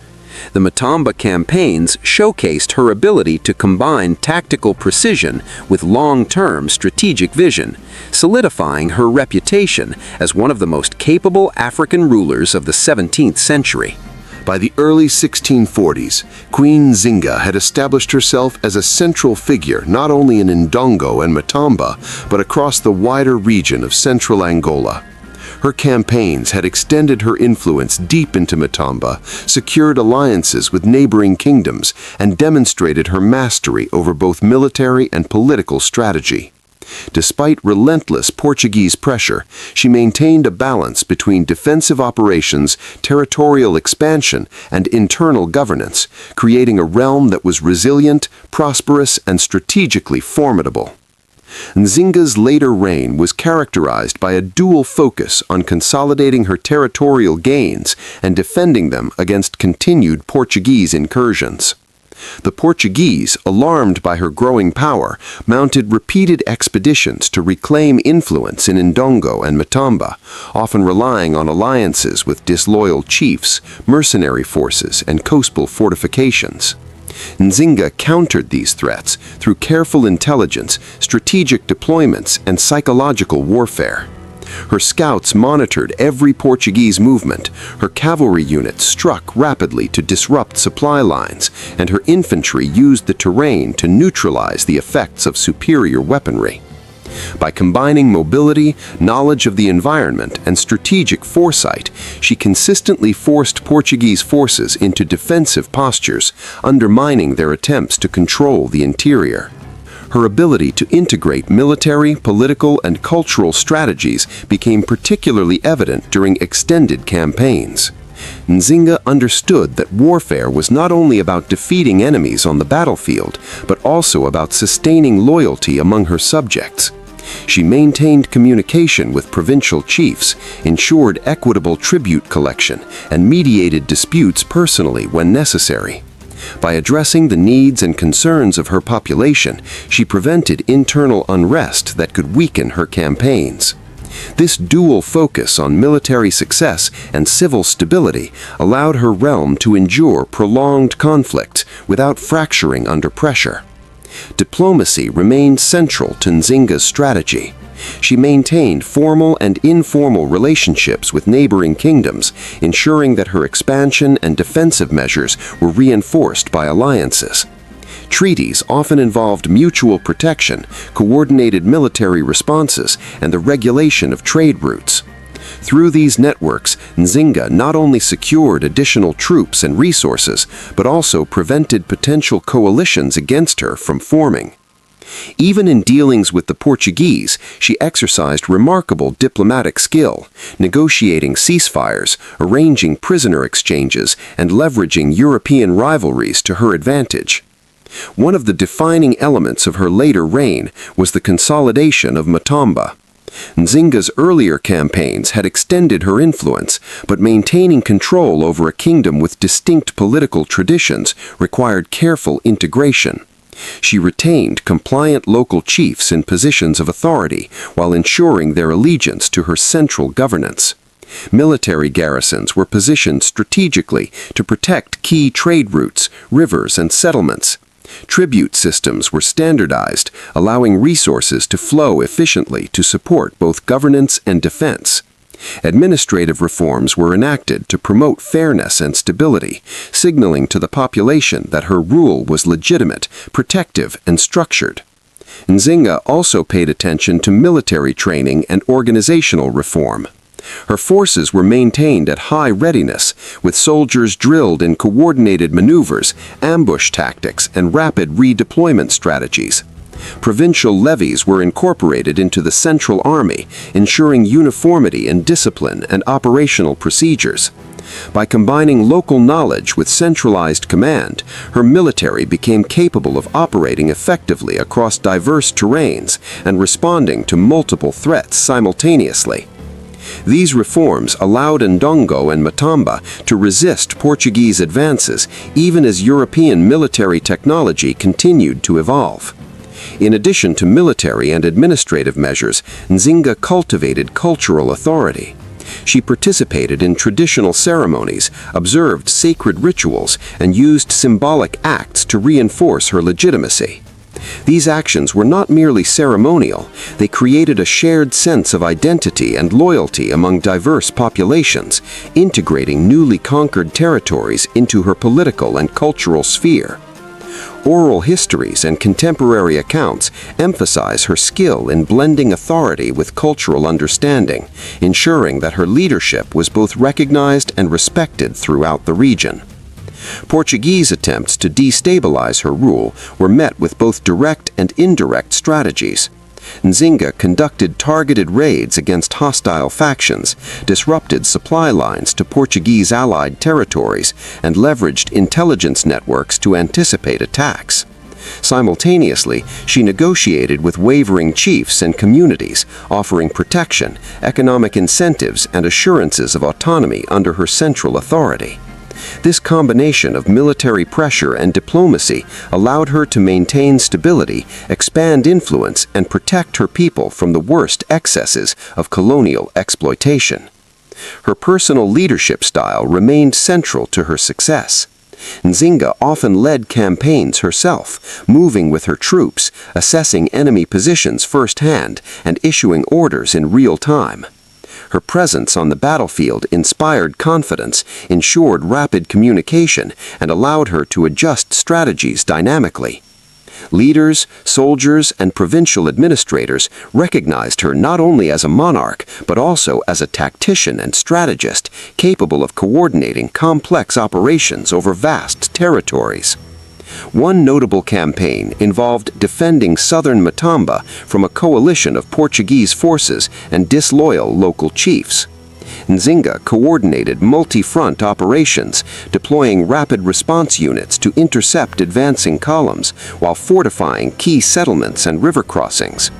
The Matamba campaigns showcased her ability to combine tactical precision with long-term strategic vision, solidifying her reputation as one of the most capable African rulers of the 17th century. By the early 1640s, Queen Nzinga had established herself as a central figure not only in Ndongo and Matamba, but across the wider region of central Angola. Her campaigns had extended her influence deep into Matamba, secured alliances with neighboring kingdoms, and demonstrated her mastery over both military and political strategy. Despite relentless Portuguese pressure, she maintained a balance between defensive operations, territorial expansion, and internal governance, creating a realm that was resilient, prosperous, and strategically formidable. Nzinga's later reign was characterized by a dual focus on consolidating her territorial gains and defending them against continued Portuguese incursions. The Portuguese, alarmed by her growing power, mounted repeated expeditions to reclaim influence in Ndongo and Matamba, often relying on alliances with disloyal chiefs, mercenary forces, and coastal fortifications. Nzinga countered these threats through careful intelligence, strategic deployments, and psychological warfare. Her scouts monitored every Portuguese movement, her cavalry units struck rapidly to disrupt supply lines, and her infantry used the terrain to neutralize the effects of superior weaponry. By combining mobility, knowledge of the environment, and strategic foresight, she consistently forced Portuguese forces into defensive postures, undermining their attempts to control the interior. Her ability to integrate military, political, and cultural strategies became particularly evident during extended campaigns. Nzinga understood that warfare was not only about defeating enemies on the battlefield, but also about sustaining loyalty among her subjects. She maintained communication with provincial chiefs, ensured equitable tribute collection, and mediated disputes personally when necessary. By addressing the needs and concerns of her population, she prevented internal unrest that could weaken her campaigns. This dual focus on military success and civil stability allowed her realm to endure prolonged conflicts without fracturing under pressure. Diplomacy remained central to Nzinga's strategy. She maintained formal and informal relationships with neighboring kingdoms, ensuring that her expansion and defensive measures were reinforced by alliances. Treaties often involved mutual protection, coordinated military responses, and the regulation of trade routes. Through these networks, Nzinga not only secured additional troops and resources, but also prevented potential coalitions against her from forming. Even in dealings with the Portuguese, she exercised remarkable diplomatic skill, negotiating ceasefires, arranging prisoner exchanges, and leveraging European rivalries to her advantage. One of the defining elements of her later reign was the consolidation of Matamba. Nzinga's earlier campaigns had extended her influence, but maintaining control over a kingdom with distinct political traditions required careful integration. She retained compliant local chiefs in positions of authority while ensuring their allegiance to her central governance. Military garrisons were positioned strategically to protect key trade routes, rivers, and settlements. Tribute systems were standardized, allowing resources to flow efficiently to support both governance and defense. Administrative reforms were enacted to promote fairness and stability, signaling to the population that her rule was legitimate, protective, and structured. Nzinga also paid attention to military training and organizational reform. Her forces were maintained at high readiness, with soldiers drilled in coordinated maneuvers, ambush tactics, and rapid redeployment strategies. Provincial levies were incorporated into the central army, ensuring uniformity in discipline and operational procedures. By combining local knowledge with centralized command, her military became capable of operating effectively across diverse terrains and responding to multiple threats simultaneously. These reforms allowed Ndongo and Matamba to resist Portuguese advances even as European military technology continued to evolve. In addition to military and administrative measures, Nzinga cultivated cultural authority. She participated in traditional ceremonies, observed sacred rituals, and used symbolic acts to reinforce her legitimacy. These actions were not merely ceremonial, they created a shared sense of identity and loyalty among diverse populations, integrating newly conquered territories into her political and cultural sphere. Oral histories and contemporary accounts emphasize her skill in blending authority with cultural understanding, ensuring that her leadership was both recognized and respected throughout the region. Portuguese attempts to destabilize her rule were met with both direct and indirect strategies. Nzinga conducted targeted raids against hostile factions, disrupted supply lines to Portuguese allied territories, and leveraged intelligence networks to anticipate attacks. Simultaneously, she negotiated with wavering chiefs and communities, offering protection, economic incentives, and assurances of autonomy under her central authority. This combination of military pressure and diplomacy allowed her to maintain stability, expand influence, and protect her people from the worst excesses of colonial exploitation. Her personal leadership style remained central to her success. Nzinga often led campaigns herself, moving with her troops, assessing enemy positions firsthand, and issuing orders in real time. Her presence on the battlefield inspired confidence, ensured rapid communication, and allowed her to adjust strategies dynamically. Leaders, soldiers, and provincial administrators recognized her not only as a monarch, but also as a tactician and strategist capable of coordinating complex operations over vast territories. One notable campaign involved defending southern Matamba from a coalition of Portuguese forces and disloyal local chiefs. Nzinga coordinated multi-front operations, deploying rapid response units to intercept advancing columns while fortifying key settlements and river crossings.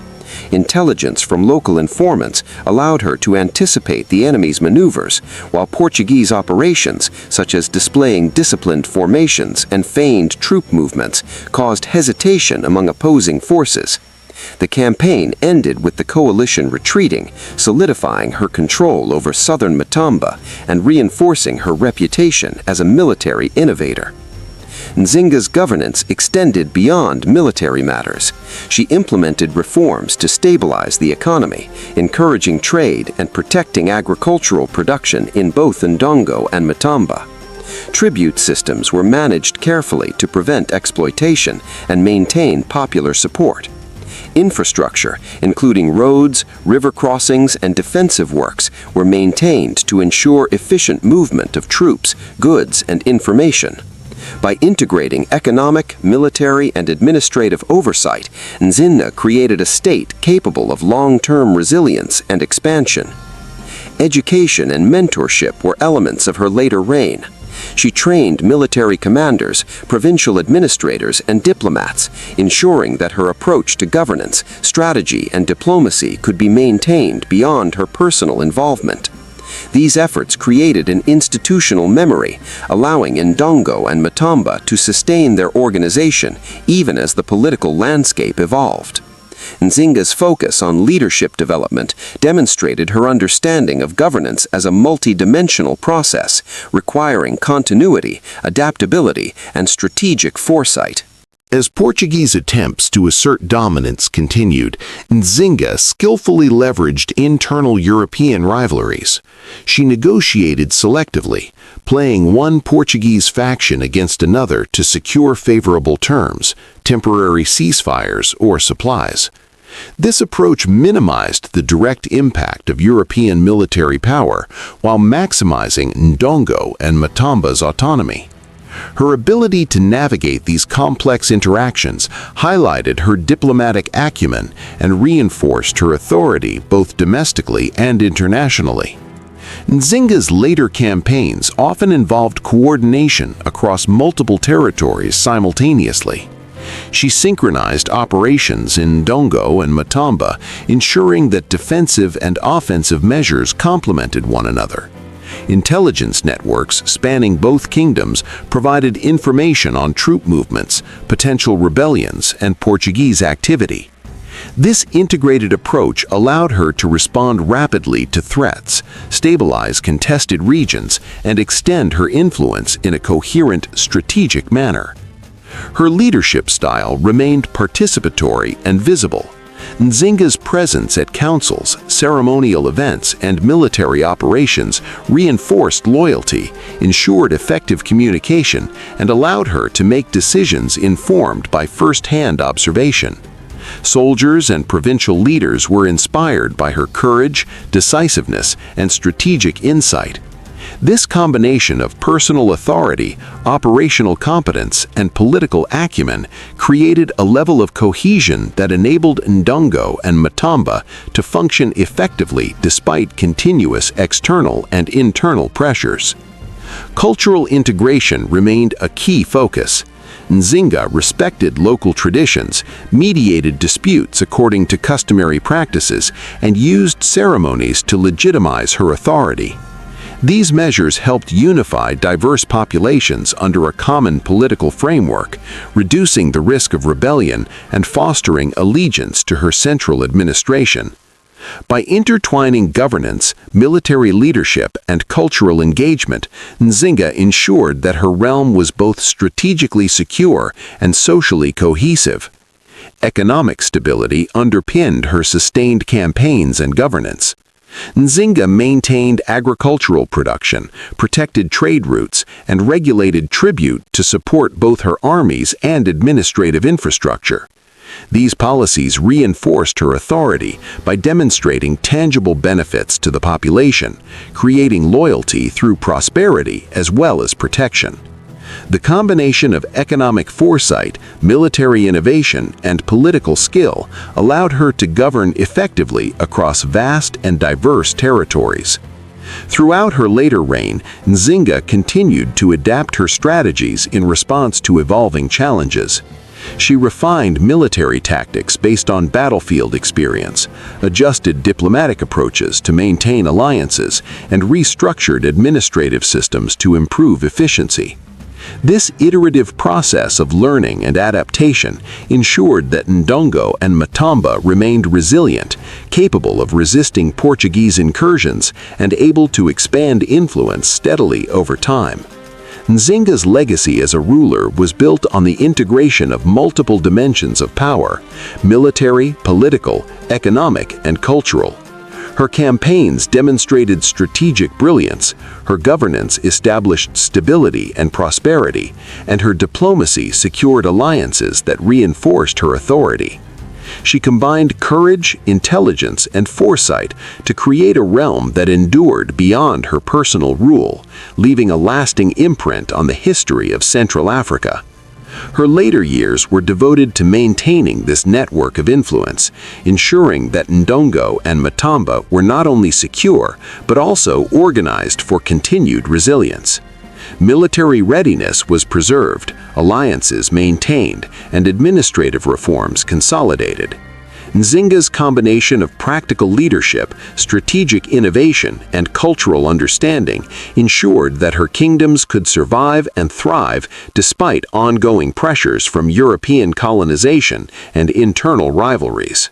Intelligence from local informants allowed her to anticipate the enemy's maneuvers, while Portuguese operations, such as displaying disciplined formations and feigned troop movements, caused hesitation among opposing forces. The campaign ended with the coalition retreating, solidifying her control over southern Matamba and reinforcing her reputation as a military innovator. Nzinga's governance extended beyond military matters. She implemented reforms to stabilize the economy, encouraging trade and protecting agricultural production in both Ndongo and Matamba. Tribute systems were managed carefully to prevent exploitation and maintain popular support. Infrastructure, including roads, river crossings, and defensive works, were maintained to ensure efficient movement of troops, goods, and information. By integrating economic, military, and administrative oversight, Nzinga created a state capable of long-term resilience and expansion. Education and mentorship were elements of her later reign. She trained military commanders, provincial administrators, and diplomats, ensuring that her approach to governance, strategy, and diplomacy could be maintained beyond her personal involvement. These efforts created an institutional memory, allowing Ndongo and Matamba to sustain their organization even as the political landscape evolved. Nzinga's focus on leadership development demonstrated her understanding of governance as a multi-dimensional process, requiring continuity, adaptability, and strategic foresight. As Portuguese attempts to assert dominance continued, Nzinga skillfully leveraged internal European rivalries. She negotiated selectively, playing one Portuguese faction against another to secure favorable terms, temporary ceasefires, or supplies. This approach minimized the direct impact of European military power while maximizing Ndongo and Matamba's autonomy. Her ability to navigate these complex interactions highlighted her diplomatic acumen and reinforced her authority both domestically and internationally. Nzinga's later campaigns often involved coordination across multiple territories simultaneously. She synchronized operations in Ndongo and Matamba, ensuring that defensive and offensive measures complemented one another. Intelligence networks spanning both kingdoms provided information on troop movements, potential rebellions, and Portuguese activity. This integrated approach allowed her to respond rapidly to threats, stabilize contested regions, and extend her influence in a coherent, strategic manner. Her leadership style remained participatory and visible. Nzinga's presence at councils, ceremonial events, and military operations reinforced loyalty, ensured effective communication, and allowed her to make decisions informed by first-hand observation. Soldiers and provincial leaders were inspired by her courage, decisiveness, and strategic insight. This combination of personal authority, operational competence, and political acumen created a level of cohesion that enabled Ndongo and Matamba to function effectively despite continuous external and internal pressures. Cultural integration remained a key focus. Nzinga respected local traditions, mediated disputes according to customary practices, and used ceremonies to legitimize her authority. These measures helped unify diverse populations under a common political framework, reducing the risk of rebellion and fostering allegiance to her central administration. By intertwining governance, military leadership, and cultural engagement, Nzinga ensured that her realm was both strategically secure and socially cohesive. Economic stability underpinned her sustained campaigns and governance. Nzinga maintained agricultural production, protected trade routes, and regulated tribute to support both her armies and administrative infrastructure. These policies reinforced her authority by demonstrating tangible benefits to the population, creating loyalty through prosperity as well as protection. The combination of economic foresight, military innovation, and political skill allowed her to govern effectively across vast and diverse territories. Throughout her later reign, Nzinga continued to adapt her strategies in response to evolving challenges. She refined military tactics based on battlefield experience, adjusted diplomatic approaches to maintain alliances, and restructured administrative systems to improve efficiency. This iterative process of learning and adaptation ensured that Ndongo and Matamba remained resilient, capable of resisting Portuguese incursions and able to expand influence steadily over time. Nzinga's legacy as a ruler was built on the integration of multiple dimensions of power: military, political, economic, and cultural. Her campaigns demonstrated strategic brilliance, her governance established stability and prosperity, and her diplomacy secured alliances that reinforced her authority. She combined courage, intelligence, and foresight to create a realm that endured beyond her personal rule, leaving a lasting imprint on the history of Central Africa. Her later years were devoted to maintaining this network of influence, ensuring that Ndongo and Matamba were not only secure, but also organized for continued resilience. Military readiness was preserved, alliances maintained, and administrative reforms consolidated. Nzinga's combination of practical leadership, strategic innovation, and cultural understanding ensured that her kingdoms could survive and thrive despite ongoing pressures from European colonization and internal rivalries.